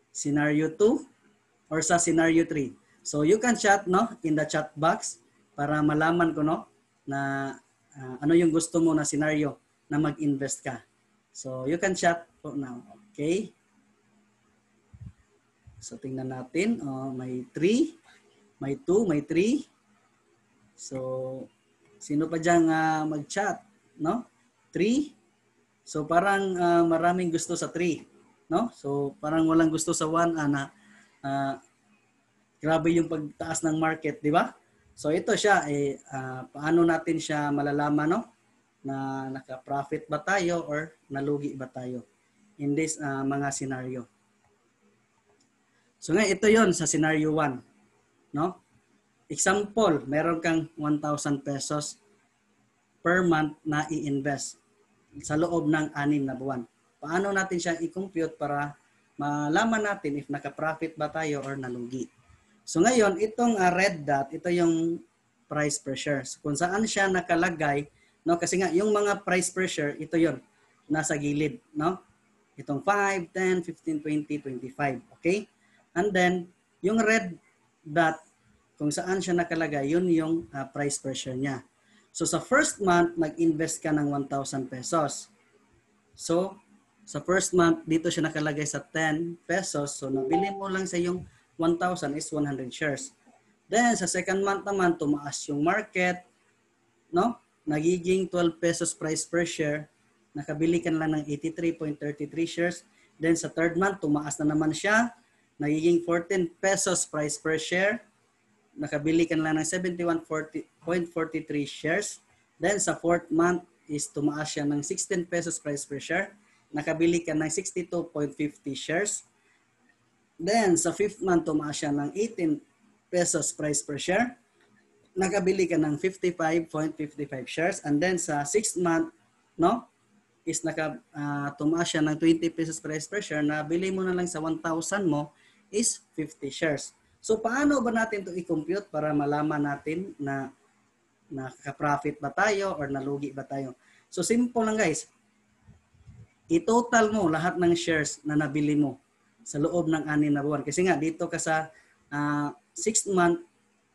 scenario 2, or sa scenario 3? So you can chat, no, in the chat box para malaman ko, no, na ano yung gusto mo na scenario na mag-invest ka. So you can chat po now. Okay? So tingnan natin. May 3, may 2, may 3. So sino pa dyan mag-chat? No? 3. So parang maraming gusto sa 3. No? So parang walang gusto sa 1 grabe yung pagtaas ng market, di ba? So ito siya, paano natin siya malalaman, no? Na naka-profit ba tayo or nalugi ba tayo in this mga scenario. So ngayon, ito yon sa scenario 1. No? Example, meron kang 1,000 pesos per month na i-invest sa loob ng 6 na buwan. Paano natin siya i-compute para malaman natin if naka-profit ba tayo or nalugi. So ngayon, itong red dot, ito yung price per share. So kung saan siya nakalagay, no, kasi nga yung mga price per share, ito yon, nasa gilid, no? Itong 5, 10, 15, 20, 25, okay? And then yung red dot, kung saan siya nakalagay, yun yung price per share niya. So sa first month, nag-invest ka ng 1,000 pesos. So sa first month, dito siya nakalagay sa 10 pesos. So nabili mo lang sa yung 1,000 is 100 shares. Then sa second month naman, tumaas yung market, no? Nagiging 12 pesos price per share. Nakabili ka lang ng 83.33 shares. Then sa third month, tumaas na naman siya. Nagiging 14 pesos price per share. Nakabili ka lang ng 71.43 shares. Then sa fourth month is tumaas siya ng 16 pesos price per share. Nakabili ka ng 62.50 shares. Then sa fifth month, tumaas siya ng 18 pesos price per share. Nakabili ka ng 55.55 shares. And then sa 6th month, no, is tumaas siya ng 20 pesos price per share. Nabili mo na lang sa 1,000 mo is 50 shares. So paano ba natin to i-compute para malaman natin na nakaka-profit ba tayo or nalugi ba tayo? So simple lang guys. I-total mo lahat ng shares na nabili mo sa loob ng 6 na buwan. Kasi nga dito ka sa 6th month,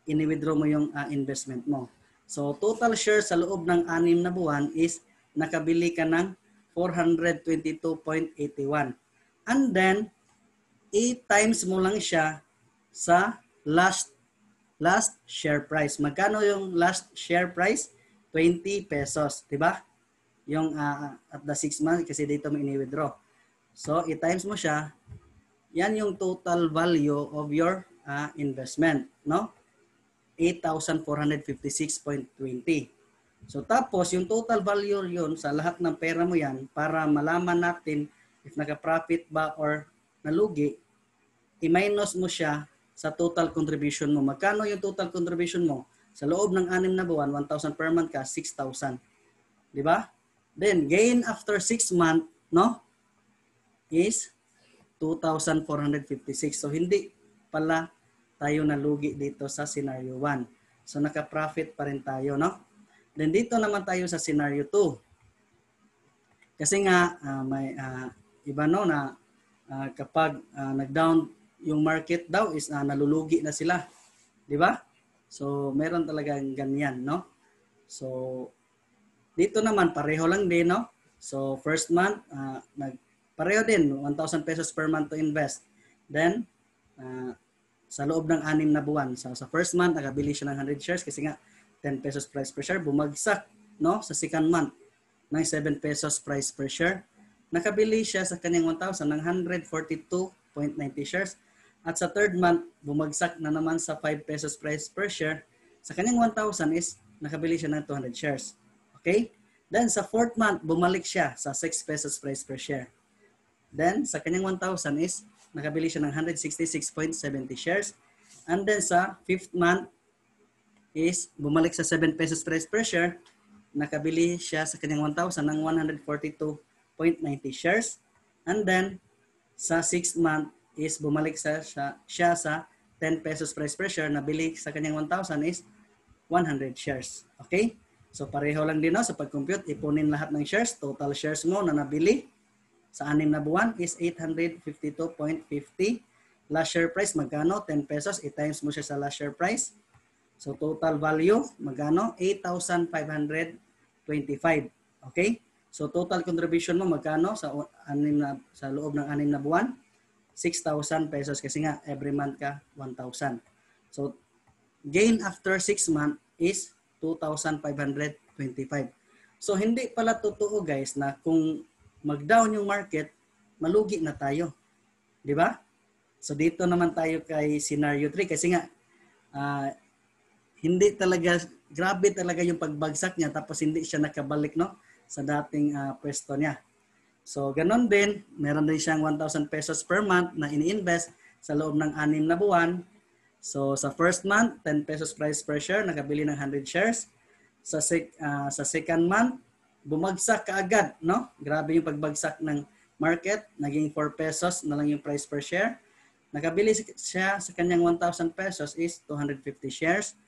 ini-withdraw mo yung investment mo. So total shares sa loob ng 6 na buwan is nakabili ka ng 422.81. And then, i-times mo lang siya sa last share price. Magkano yung last share price? 20 pesos. Diba? Yung at the 6 months kasi dito mo ini-withdraw. So, i-times mo siya. Yan yung total value of your investment. No? 8,456.20. So tapos yung total value yun sa lahat ng pera mo yan para malaman natin if naka-profit ba or nalugi, i-minus mo siya sa total contribution mo. Magkano yung total contribution mo? Sa loob ng 6 na buwan, 1,000 per month ka, 6,000. Di ba? Then gain after 6 months, no? Is 2,456. So hindi pala tayo nalugi dito sa scenario 1. So naka-profit pa rin tayo, no? Then dito naman tayo sa scenario 2. Kasi nga may iba no na kapag nag-down yung market daw is nalulugi na sila. Di ba? So, meron talagang ganyan, no? So, dito naman, pareho lang din, no? So, first month, pareho din, 1,000 pesos per month to invest. Then, sa loob ng 6 na buwan. So, sa first month, nakabili siya ng 100 shares kasi nga 10 pesos price per share. Bumagsak, no? Sa second month, ng 7 pesos price per share. Nakabili siya sa kanyang 1,000 ng 142.90 shares. At sa third month, bumagsak na naman sa 5 pesos price per share. Sa kanyang 1,000 is nakabili siya ng 200 shares. Okay? Then sa fourth month, bumalik siya sa 6 pesos price per share. Then sa kanyang 1,000 is nakabili siya ng 166.70 shares. And then sa fifth month is bumalik sa 7 pesos price per share. Nakabili siya sa kanyang 1,000 ng 142.90 shares. And then sa 6th month is bumalik siya sa 10 pesos price per share. Nabili sa kanyang 1,000 is 100 shares. Okay? So pareho lang din, no? Sa pag-compute, ipunin lahat ng shares. Total shares mo na nabili sa 6 na buwan is 852.50. Last share price, magkano? 10 pesos. I-times mo siya sa last share price. So total value, magkano? 8,525. Okay? So total contribution mo, magkano? Sa loob ng 6 na buwan? 6,000 pesos kasi nga every month ka 1,000. So gain after 6 months is 2,525. So hindi pala totoo guys na kung mag-down yung market, malugi na tayo. Di ba? So dito naman tayo kay scenario 3 kasi nga hindi talaga, grabe talaga yung pagbagsak niya tapos hindi siya nakabalik, no, sa dating pwesto niya. So, ganun din, meron din siyang 1,000 pesos per month na ini-invest sa loob ng 6 na buwan. So, sa first month, 10 pesos price per share, nakabili ng 100 shares. Sa second month, bumagsak kaagad, no? Grabe yung pagbagsak ng market, naging 4 pesos na lang yung price per share. Nakabili siya sa kanyang 1,000 pesos is 250 shares.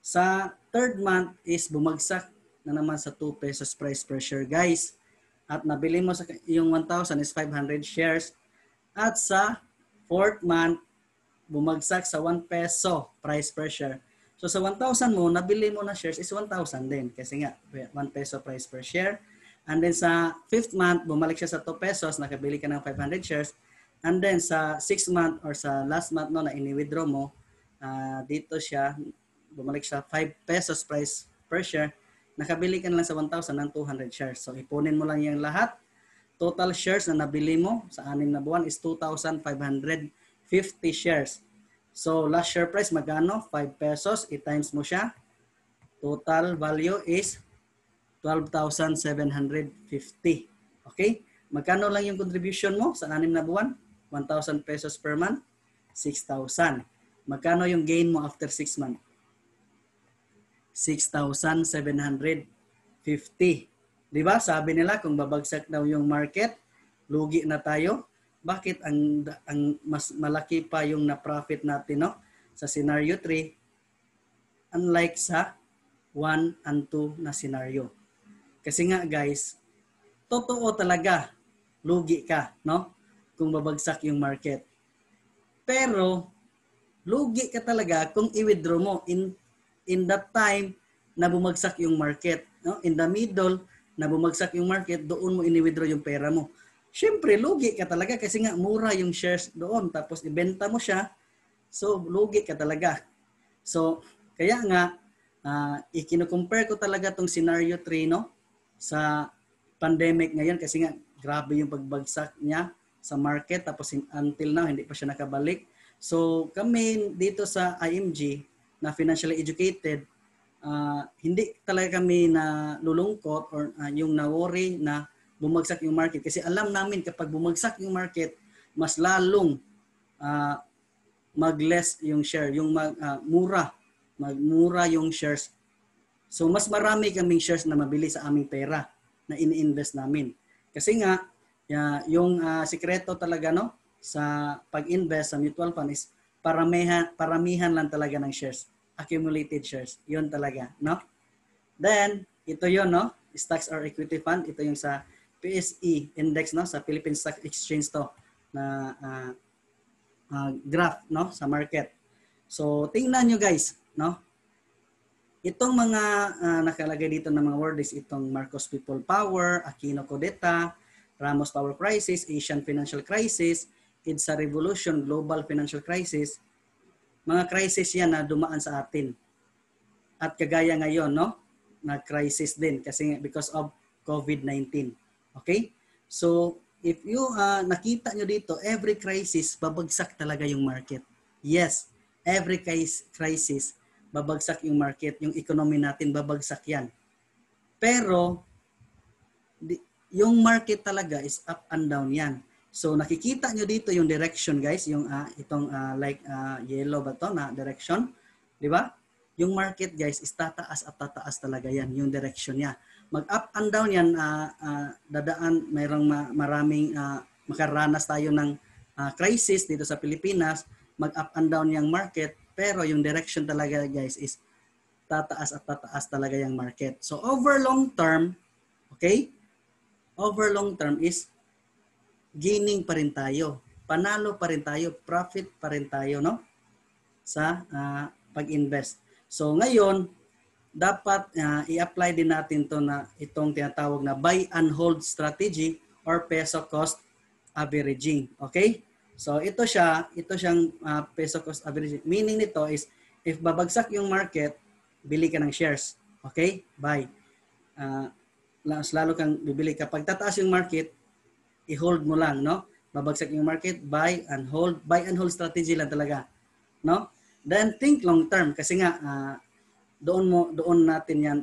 Sa third month is bumagsak na naman sa 2 pesos price per share, guys. At nabili mo sa yung 1,000 is 500 shares. At sa fourth month, bumagsak sa 1 peso price per share. So sa 1,000 mo, nabili mo na shares is 1,000 din. Kasi nga, 1 peso price per share. And then sa fifth month, bumalik siya sa 2 pesos, nakabili ka ng 500 shares. And then sa 6th month or sa last month no, na ini-withdraw mo, dito siya, bumalik siya 5 pesos price per share. Nakabili ka na lang sa 1,000 ng 200 shares. So, ipunin mo lang yung lahat. Total shares na nabili mo sa 6 na buwan is 2,550 shares. So, last share price, magkano? 5 pesos. I-times mo siya. Total value is 12,750. Okay? Magkano lang yung contribution mo sa 6 na buwan? 1,000 pesos per month? 6,000. Magkano yung gain mo after 6 months? 6,750. Di ba? Sabi nila kung babagsak daw yung market, lugi na tayo. Bakit ang mas malaki pa yung na-profit natin, no? Sa scenario 3 unlike sa 1 and 2 na scenario. Kasi nga guys, totoo talaga lugi ka, no? Kung babagsak yung market. Pero lugi ka talaga kung i-withdraw mo in that time na bumagsak yung market, no? In the middle na bumagsak yung market, doon mo ini-withdraw yung pera mo. Syempre, lugi ka talaga kasi nga mura yung shares doon tapos ibenta mo siya. So, lugi ka talaga. So, kaya nga ikino-compare ko talaga tong scenario 3 no sa pandemic ngayon kasi nga grabe yung pagbagsak niya sa market tapos until now hindi pa siya nakabalik. So, kami dito sa IMG na financially educated, hindi talaga kami na lulungkot or yung na-worry na bumagsak yung market. Kasi alam namin kapag bumagsak yung market, mas lalong mag-less yung share, yung magmura yung shares. So mas marami kaming shares na mabili sa aming pera na ini-invest namin. Kasi nga, yung sikreto talaga no sa pag-invest sa mutual fund is paramihan lang talaga ng shares. Accumulated shares. Yun talaga, no? Then, ito yun, no? Stocks or equity fund. Ito yung sa PSE index, no? Sa Philippine Stock Exchange to na graph, no, sa market. So tingnan nyo guys, no? Itong mga nakalagay dito ng mga word is itong Marcos People Power, Aquino Codeta, Ramos Power Crisis, Asian Financial Crisis, EDSA Revolution, Global Financial Crisis. Mga crisis yan na dumaan sa atin. At kagaya ngayon, no? Na-crisis din kasi because of COVID-19. Okay? So, if you nakita nyo dito, every crisis, babagsak talaga yung market. Yes, every crisis, babagsak yung market, yung economy natin, babagsak yan. Pero, yung market talaga is up and down yan. So, nakikita nyo dito yung direction, guys, yung itong yellow ba to na direction, di ba? Yung market, guys, is tataas at tataas talaga yan, yung direction niya. Mag-up and down yan, dadaan, mayroong maraming makaranas tayo ng crisis dito sa Pilipinas, mag-up and down yung market, pero yung direction talaga, guys, is tataas at tataas talaga yung market. So, over long term, okay? Over long term is gaining pa rin tayo. Panalo pa rin tayo, profit pa rin tayo, no? Sa pag-invest. So ngayon, dapat i-apply din natin to na itong tinatawag na buy and hold strategy or peso cost averaging. Okay? So ito siyang peso cost averaging. Meaning nito is if babagsak yung market, bili ka ng shares. Okay? Buy. Lalo kang bibili. Kapag tataas yung market, i-hold mo lang, no? Babagsak yung market, buy and hold. Buy and hold strategy lang talaga, no? Then think long term kasi nga doon natin yan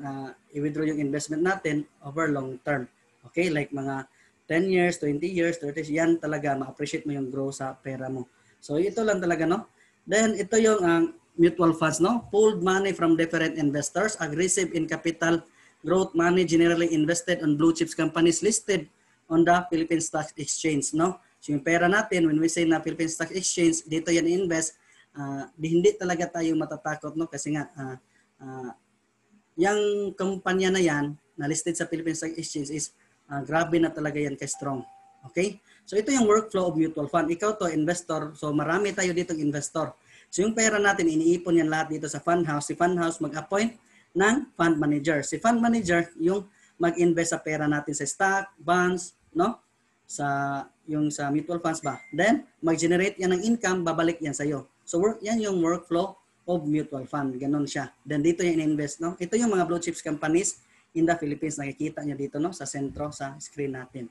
i-withdraw yung investment natin over long term. Okay? Like mga 10 years, 20 years, 30 years, yan talaga ma-appreciate mo yung growth sa pera mo. So ito lang talaga, no? Then ito yung mutual funds, no? Pooled money from different investors, aggressive in capital growth money generally invested on blue chips companies listed on the Philippine Stock Exchange, no? So yung pera natin, when we say na Philippine Stock Exchange, dito yan i-invest, hindi talaga tayo matatakot, no? Kasi nga yung kumpanya na yan na listed sa Philippine Stock Exchange is grabe na talaga yan ka-strong. Okay? So ito yung workflow of mutual fund. Ikaw to investor, so marami tayo dito investor. So yung pera natin iniipon yan lahat dito sa fund house. Si fund house mag-appoint ng fund manager. Si fund manager yung mag-invest sa pera natin sa stock, bonds, no? Sa mutual funds ba. Then mag-generate yan ng income, babalik yan sa iyo. So yan yung workflow of mutual fund. Ganon siya. Then dito yung in-invest, no? Ito yung mga blue chips companies in the Philippines. Nakikita nyo dito, no? Sa sentro, sa screen natin.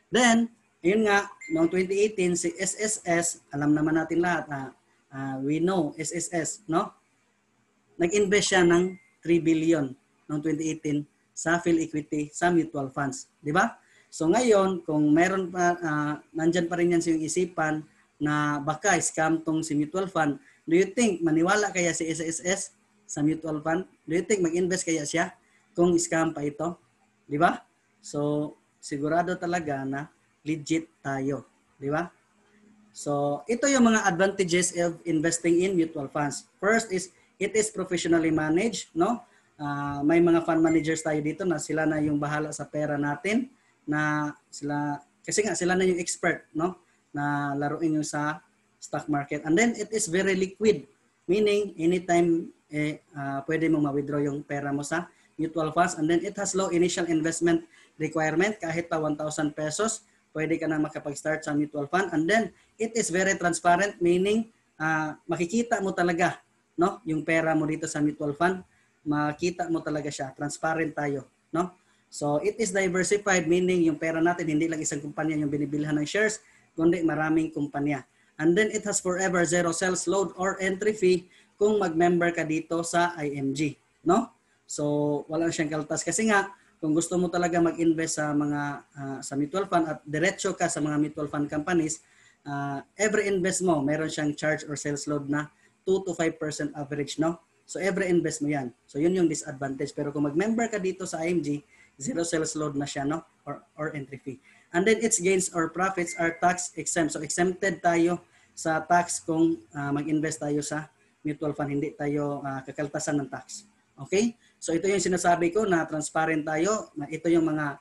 Then, yun nga, noong 2018, si SSS, alam naman natin lahat, we know SSS, no? Nag-invest siya ng 3 billion noong 2018 sa PhilEquity, sa mutual funds. Di ba? So ngayon, kung meron pa, nandyan pa rin yan sa iyong isipan na baka scam tong si mutual fund, do you think maniwala kaya si SSS sa mutual fund? Do you think mag-invest kaya siya kung scam pa ito? Di ba? So, sigurado talaga na legit tayo. Di ba? So, ito yung mga advantages of investing in mutual funds. First is, it is professionally managed, no? May mga fund managers tayo dito na sila na yung bahala sa pera natin, na sila, kasi nga sila na yung expert, no? Na laruin yung sa stock market. And then it is very liquid, meaning anytime pwede mo ma-withdraw yung pera mo sa mutual funds. And then it has low initial investment requirement, kahit pa 1,000 pesos, pwede ka na makapag-start sa mutual fund. And then it is very transparent, meaning makikita mo talaga, no, yung pera mo dito sa mutual fund, makita mo talaga siya, transparent tayo, no? So it is diversified, meaning yung pera natin hindi lang isang kumpanya yung binibilhan ng shares, kundi maraming kumpanya. And then it has forever zero sales load or entry fee kung mag-member ka dito sa IMG, no? So wala siyang kaltas kasi nga kung gusto mo talaga mag-invest sa mga sa mutual fund at diretso ka sa mga mutual fund companies, every invest mo meron siyang charge or sales load na 2 to 5% average, no? So every invest mo yan. So yun yung disadvantage. Pero kung mag-member ka dito sa IMG, zero sales load na siya, no? Or entry fee. And then its gains or profits are tax exempt. So exempted tayo sa tax kung mag-invest tayo sa mutual fund. Hindi tayo kakaltasan ng tax. Okay? So ito yung sinasabi ko na transparent tayo. Ito yung mga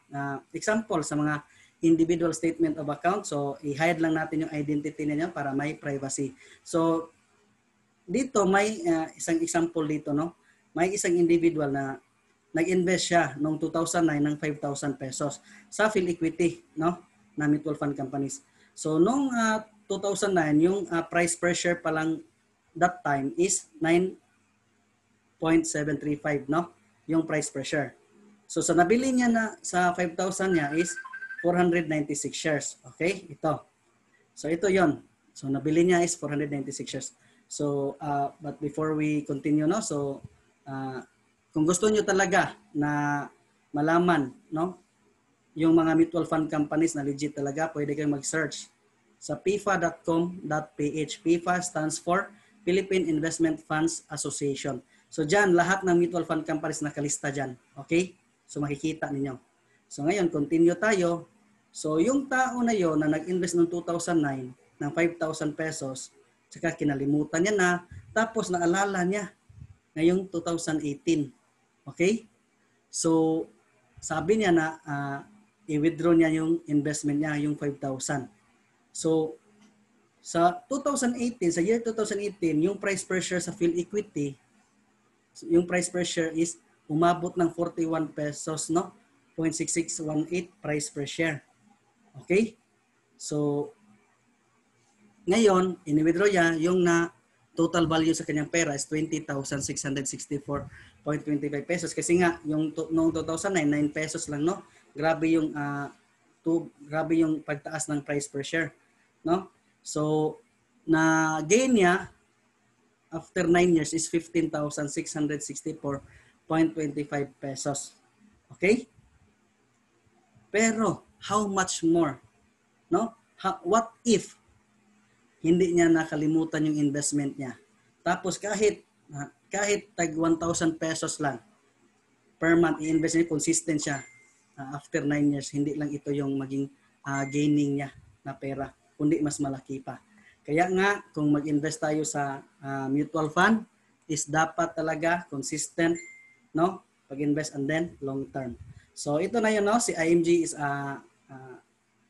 example sa mga individual statement of account. So, i-hide lang natin yung identity niya para may privacy. So, dito may isang example dito, no? May isang individual na nag-invest siya noong 2009 ng 5,000 pesos sa PhilEquity, no? Na mutual fund companies. So, noong 2009, yung price per share pa lang that time is 9.735, no? Yung price per share. So, sa nabili niya na sa 5,000 niya is 496 shares. Okay? Ito. So, ito yon. So, nabili niya is 496 shares. So, but before we continue, no? So, kung gusto niyo talaga na malaman, no? Yung mga mutual fund companies na legit talaga, pwede kayong mag-search sa pifa.com.ph. PIFA stands for Philippine Investment Funds Association. So, dyan, lahat ng mutual fund companies nakalista dyan. Okay? So, makikita ninyo. So, ngayon, continue tayo. So, yung tao na yon na nag-invest noong 2009 ng 5,000 pesos, saka kinalimutan niya na, tapos naalala niya ngayong 2018. Okay? So, sabi niya na i-withdraw niya yung investment niya, yung 5,000. So, sa 2018, sa year 2018, yung price per share sa PhilEquity, yung price per share is umabot ng 41 pesos, no? 0.6618 price per share. Okay? So, ngayon, ini-withdraw niya, yung na total value sa kanyang pera is 20,664.25 pesos. Kasi nga, yung noong 2009, 9 pesos lang, no? Grabe yung grabe yung pagtaas ng price per share, no? So, na gain niya after 9 years is 15,664.25 pesos. Okay? Pero how much more, no? What if hindi niya nakalimutan yung investment niya? Tapos kahit tag 1,000 pesos lang per month i-invest niya, consistent siya. After 9 years, hindi lang ito yung maging gaining niya na pera, kundi mas malaki pa. Kaya nga, kung mag-invest tayo sa mutual fund, is dapat talaga consistent, no? Pag-invest and then long term. So ito na yun, no? Si IMG is a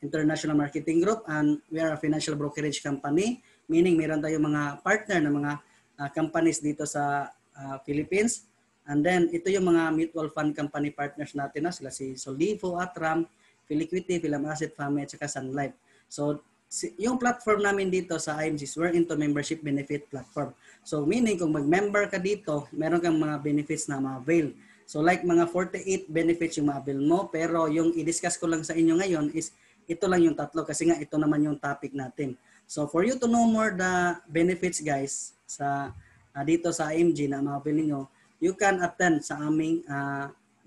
international marketing group and we are a financial brokerage company, meaning meron tayong mga partner na mga companies dito sa Philippines. And then ito yung mga mutual fund company partners natin, no? Sila si Solivo, Atram, PhilEquity, Philam Asset Family at saka Sun Life. So yung platform namin dito sa IMG, we're into membership benefit platform. So meaning kung mag-member ka dito, meron kang mga benefits na ma-avail. So like mga 48 benefits yung ma-avail mo, pero yung i-discuss ko lang sa inyo ngayon is ito lang yung tatlo kasi nga ito naman yung topic natin. So for you to know more the benefits guys sa dito sa IMG na ma-avail niyo, you can attend sa aming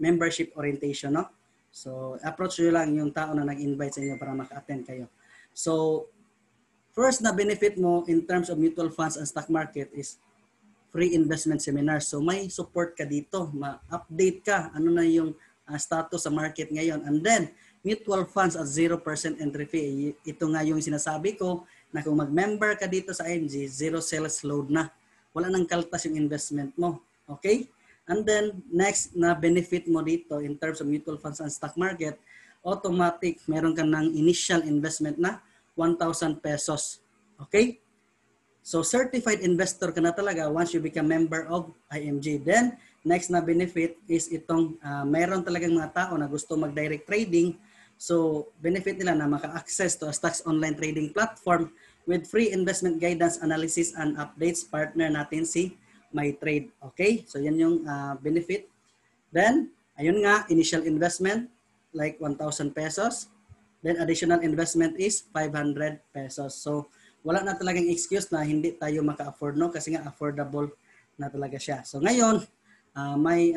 membership orientation, no? So approach nyo lang yung tao na nag-invite sa inyo para maka-attend kayo. So first na benefit mo in terms of mutual funds and stock market is free investment seminar. So may support ka dito, ma-update ka ano na yung status sa market ngayon. And then mutual funds at 0% entry fee. Ito nga yung sinasabi ko na kung mag-member ka dito sa IMG, zero sales load na. Wala nang kaltas yung investment mo. Okay? And then next na benefit mo dito in terms of mutual funds and stock market, automatic meron ka ng initial investment na 1,000 pesos. Okay? So certified investor ka na talaga once you become member of IMG. Then next na benefit is itong meron talagang mga tao na gusto mag-direct trading. So benefit nila na maka-access to a stocks online trading platform with free investment guidance, analysis, and updates. Partner natin si MyTrade. Okay? So yan yung benefit. Then, ayun nga, initial investment like 1,000 pesos. Then additional investment is 500 pesos. So wala na talagang excuse na hindi tayo maka-afford, no? Kasi nga affordable na talaga siya. So ngayon, may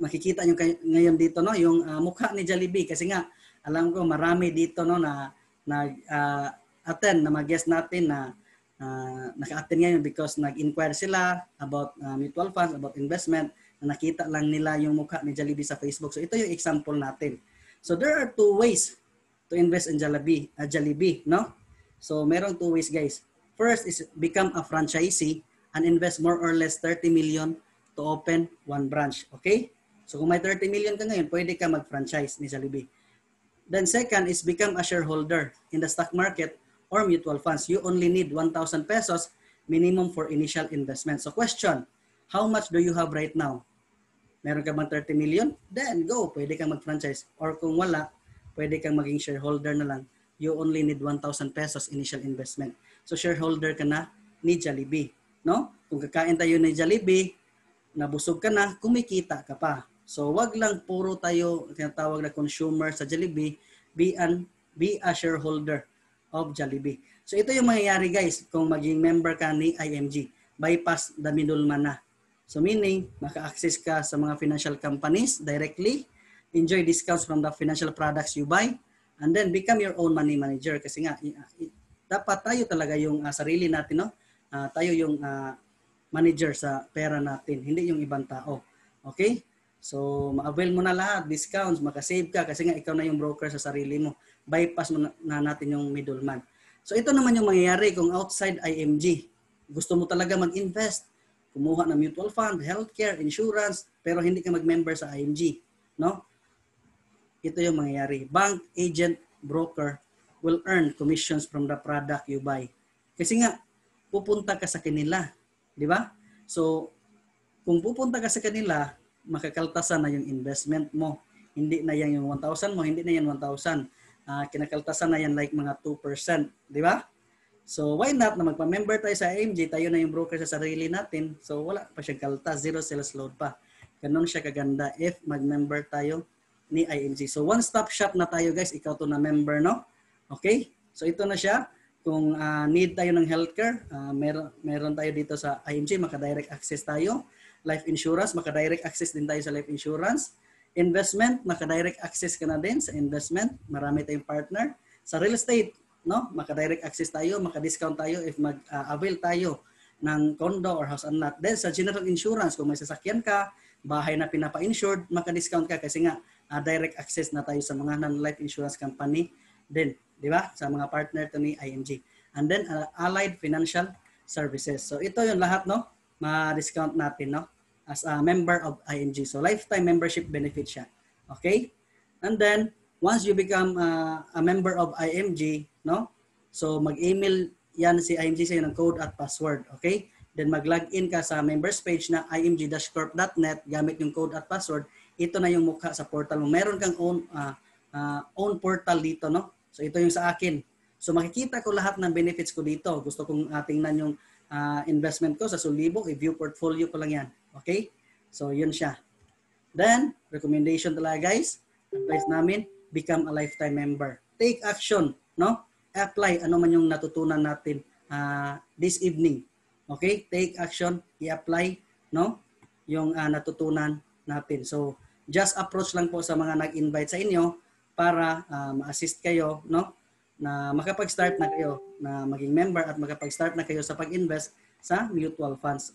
makikita nyo ngayon dito, no, yung mukha ni Jollibee kasi nga alam ko marami dito, no, na nag-attend na mag-guest natin na naka-attend ngayon because nag-inquire sila about mutual funds, about investment, na nakita lang nila yung mukha ni Jollibee sa Facebook. So ito yung example natin. So there are two ways to invest in Jollibee, no? So merong two ways guys. First is become a franchisee and invest more or less 30 million to open one branch. Okay? So kung may 30 million ka ngayon, pwede ka mag-franchise ni Jollibee. Then second is become a shareholder in the stock market or mutual funds. You only need 1,000 pesos minimum for initial investment. So question, how much do you have right now? Meron ka bang 30 million? Then go, pwede kang mag-franchise. Or kung wala, pwede kang maging shareholder na lang. You only need 1,000 pesos initial investment. So shareholder ka na ni Jollibee. No? Kung kakain tayo ni Jollibee, nabusog ka na, kumikita ka pa. So wag lang puro tayo tinatawag na consumer sa Jollibee, be a shareholder of Jollibee. So ito yung mangyayari guys kung maging member ka ni IMG. Bypass the middleman na. So meaning, maka-access ka sa mga financial companies directly, enjoy discounts from the financial products you buy, and then become your own money manager. Kasi nga, dapat tayo talaga yung sarili natin, no? Tayo yung manager sa pera natin, hindi yung ibang tao. Okay? So, ma-avail mo na lahat, discounts, makasave ka kasi nga ikaw na yung broker sa sarili mo. Bypass mo na natin yung middleman. So, ito naman yung mangyayari kung outside IMG. Gusto mo talaga mag-invest, kumuha ng mutual fund, healthcare, insurance, pero hindi ka mag-member sa IMG. No? Ito yung mangyayari. Bank, agent, broker will earn commissions from the product you buy. Kasi nga, pupunta ka sa kanila. Di ba? So, kung pupunta ka sa kanila, makakaltasan na yung investment mo. Hindi na yan yung 1,000 mo, hindi na yan 1,000. Kinakaltasan na yan like mga 2%. Di ba? So, why not na magpa-member tayo sa IMG, tayo na yung broker sa sarili natin. So, wala pa siyang kaltas, zero sales load pa. Ganun siya kaganda if mag-member tayo ni IMG. So, one-stop shop na tayo guys. Ikaw to na member, no? Okay? So, ito na siya. Kung need tayo ng healthcare, meron tayo dito sa IMG, maka-direct access tayo. Life insurance, maka-direct access din tayo sa life insurance. Investment, maka-direct access ka na din sa investment. Marami tayong partner. Sa real estate, no? Maka-direct access tayo, maka-discount tayo if mag-avail tayo ng condo or house and lot. Then sa general insurance, kung may sasakyan ka, bahay na pinapa-insured, maka-discount ka kasi nga direct access na tayo sa mga non-life insurance company din, di ba? Sa mga partner to ni IMG. And then allied financial services. So ito yung lahat, no? Ma-discount natin, no? As a member of IMG. So lifetime membership benefit siya. Okay? And then once you become a member of IMG, no? So mag-email yan si IMG sa'yo ng code at password, okay? Then mag-login ka sa members page na img-corp.net gamit yung code at password. Ito na yung mukha sa portal mo. Meron kang own portal dito, no? So ito yung sa akin. So makikita ko lahat ng benefits ko dito. Gusto kong tingnan yung investment ko sa Sulibo, i-view portfolio ko lang yan. Okay? So yun siya. Then, recommendation talaga guys, advice namin, become a lifetime member. Take action, no? Apply ano man yung natutunan natin this evening. Okay? Take action, i-apply, no? Yung natutunan natin. So, just approach lang po sa mga nag-invite sa inyo para ma-assist kayo, no? Na makapag-start na kayo na maging member at makapag-start na kayo sa pag-invest sa mutual funds.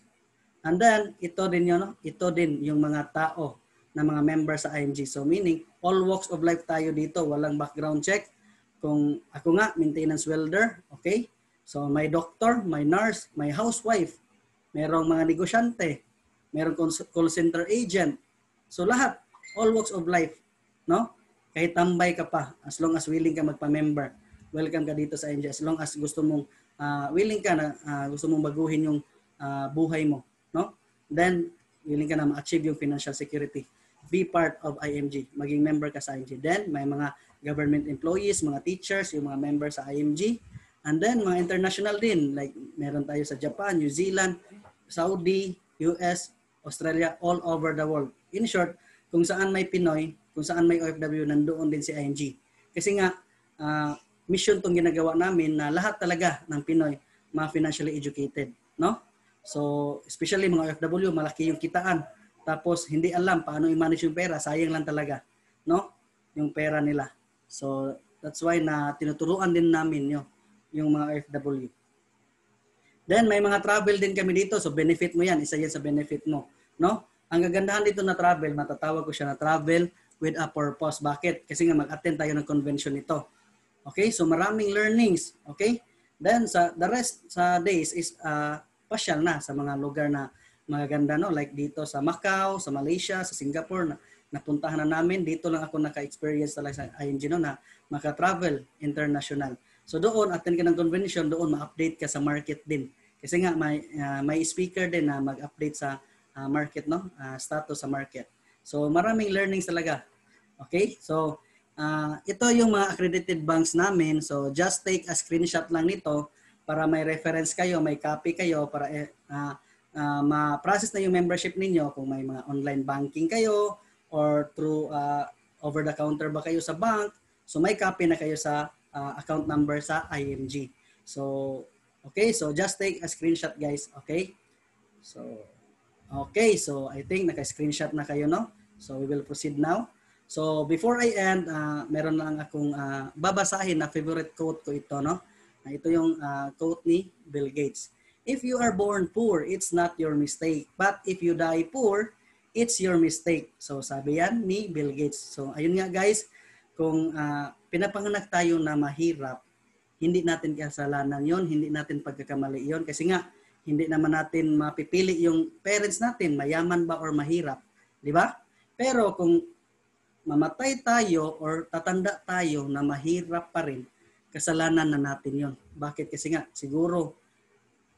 And then, ito din yun, no? Ito din yung mga tao na mga member sa IMG. So, meaning, all walks of life tayo dito. Walang background check. Kung ako nga, maintenance welder, okay? So, may doctor, may nurse, may housewife, merong mga negosyante, merong call center agent. So, lahat, all walks of life, no? Kahit tambay ka pa, as long as willing ka magpa-member, welcome ka dito sa IMG. As long as gusto mong, willing ka na, gusto mong baguhin yung buhay mo, no? Then, willing ka na ma-achieve yung financial security. Be part of IMG. Maging member ka sa IMG. Then, may mga government employees, mga teachers, yung mga member sa IMG. And then, mga international din. Like, meron tayo sa Japan, New Zealand, Saudi, US, Australia, all over the world. In short, kung saan may Pinoy, kung saan may OFW, nandoon din si IMG. Kasi nga, mission tong ginagawa namin na lahat talaga ng Pinoy ma-financially educated. No? So, especially mga OFW, malaki yung kitaan. Tapos, hindi alam paano i-manage yung pera. Sayang lang talaga. No? Yung pera nila. So, that's why na tinuturuan din namin yung mga OFW. Then, may mga travel din kami dito. So, benefit mo yan. Isa yan sa benefit mo. No? Ang gagandahan dito na travel, matatawag ko siya na travel with a purpose. Bakit? Kasi nga mag-attend tayo ng convention nito. Okay? So, maraming learnings. Okay? Then, the rest sa days is pasyal na sa mga lugar na magaganda, no? Like dito sa Macau, sa Malaysia, sa Singapore, napuntahan na namin. Dito lang ako naka-experience talaga sa ING no, na maka-travel international. So doon, attend ka ng convention, doon ma-update ka sa market din. Kasi nga may speaker din na mag-update sa market, no? Status sa market. So maraming learnings talaga. Okay? So ito yung mga accredited banks namin. So just take a screenshot lang nito para may reference kayo, may copy kayo para ma-process na yung membership ninyo kung may mga online banking kayo or through over the counter ba kayo sa bank. So may copy na kayo sa account number sa IMG. So okay, so just take a screenshot guys, okay? So okay, so I think naka-screenshot na kayo, no? So we will proceed now. So before I end, meron lang akong babasahin na favorite quote ko ito, no? Ito yung quote ni Bill Gates. If you are born poor, it's not your mistake. But if you die poor, it's your mistake. So sabi yan ni Bill Gates. So ayun nga guys, kung pinapanganak tayo na mahirap, hindi natin kasalanan yon, hindi natin pagkakamali yon. Kasi nga, hindi naman natin mapipili yung parents natin, mayaman ba or mahirap. Di ba? Pero kung mamatay tayo or tatanda tayo na mahirap pa rin, kasalanan na natin yon. Bakit? Kasi nga, siguro,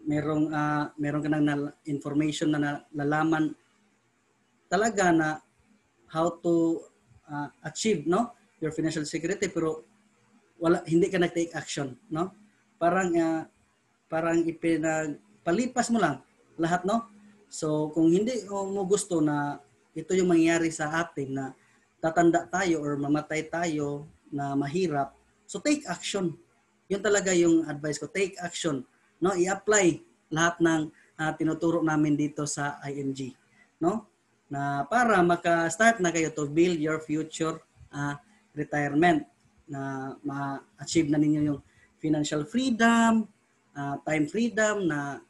meron ka ng information na nalalaman talaga na how to achieve, no, your financial security, pero hindi ka nag-take action, no? Parang ipinagpalipas mo lang lahat, no? So kung hindi mo gusto na ito yung mangyayari sa atin, na tatanda tayo or mamatay tayo na mahirap, so take action. Yun talaga yung advice ko, take action, no? I-apply lahat ng tinuturo namin dito sa IMG, no? Na para maka-start na kayo to build your future retirement, na ma-achieve na ninyo yung financial freedom, time freedom, na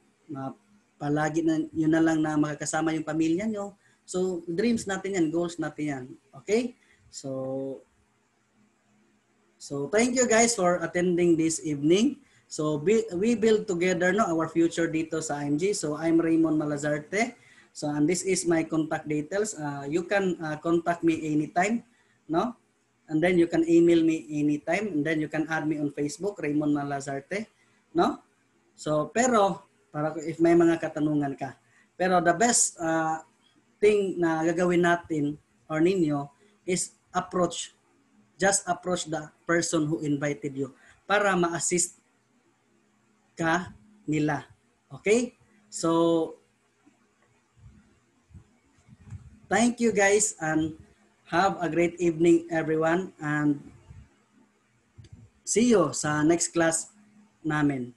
palagi na yun na lang na makakasama yung pamilya nyo. So dreams natin yan, goals natin yan. Okay? So thank you guys for attending this evening. So we build together, no, our future dito sa IMG. So I'm Raymond Malazarte. So and this is my contact details. You can contact me anytime, no? And then you can email me anytime, and then you can add me on Facebook, Raymond Malazarte, no? So pero para if may mga katanungan ka. Pero the best thing na gagawin natin or ninyo is just approach the person who invited you para ma-assist ka nila. Okay? So thank you guys and have a great evening everyone, and see you sa next class namin.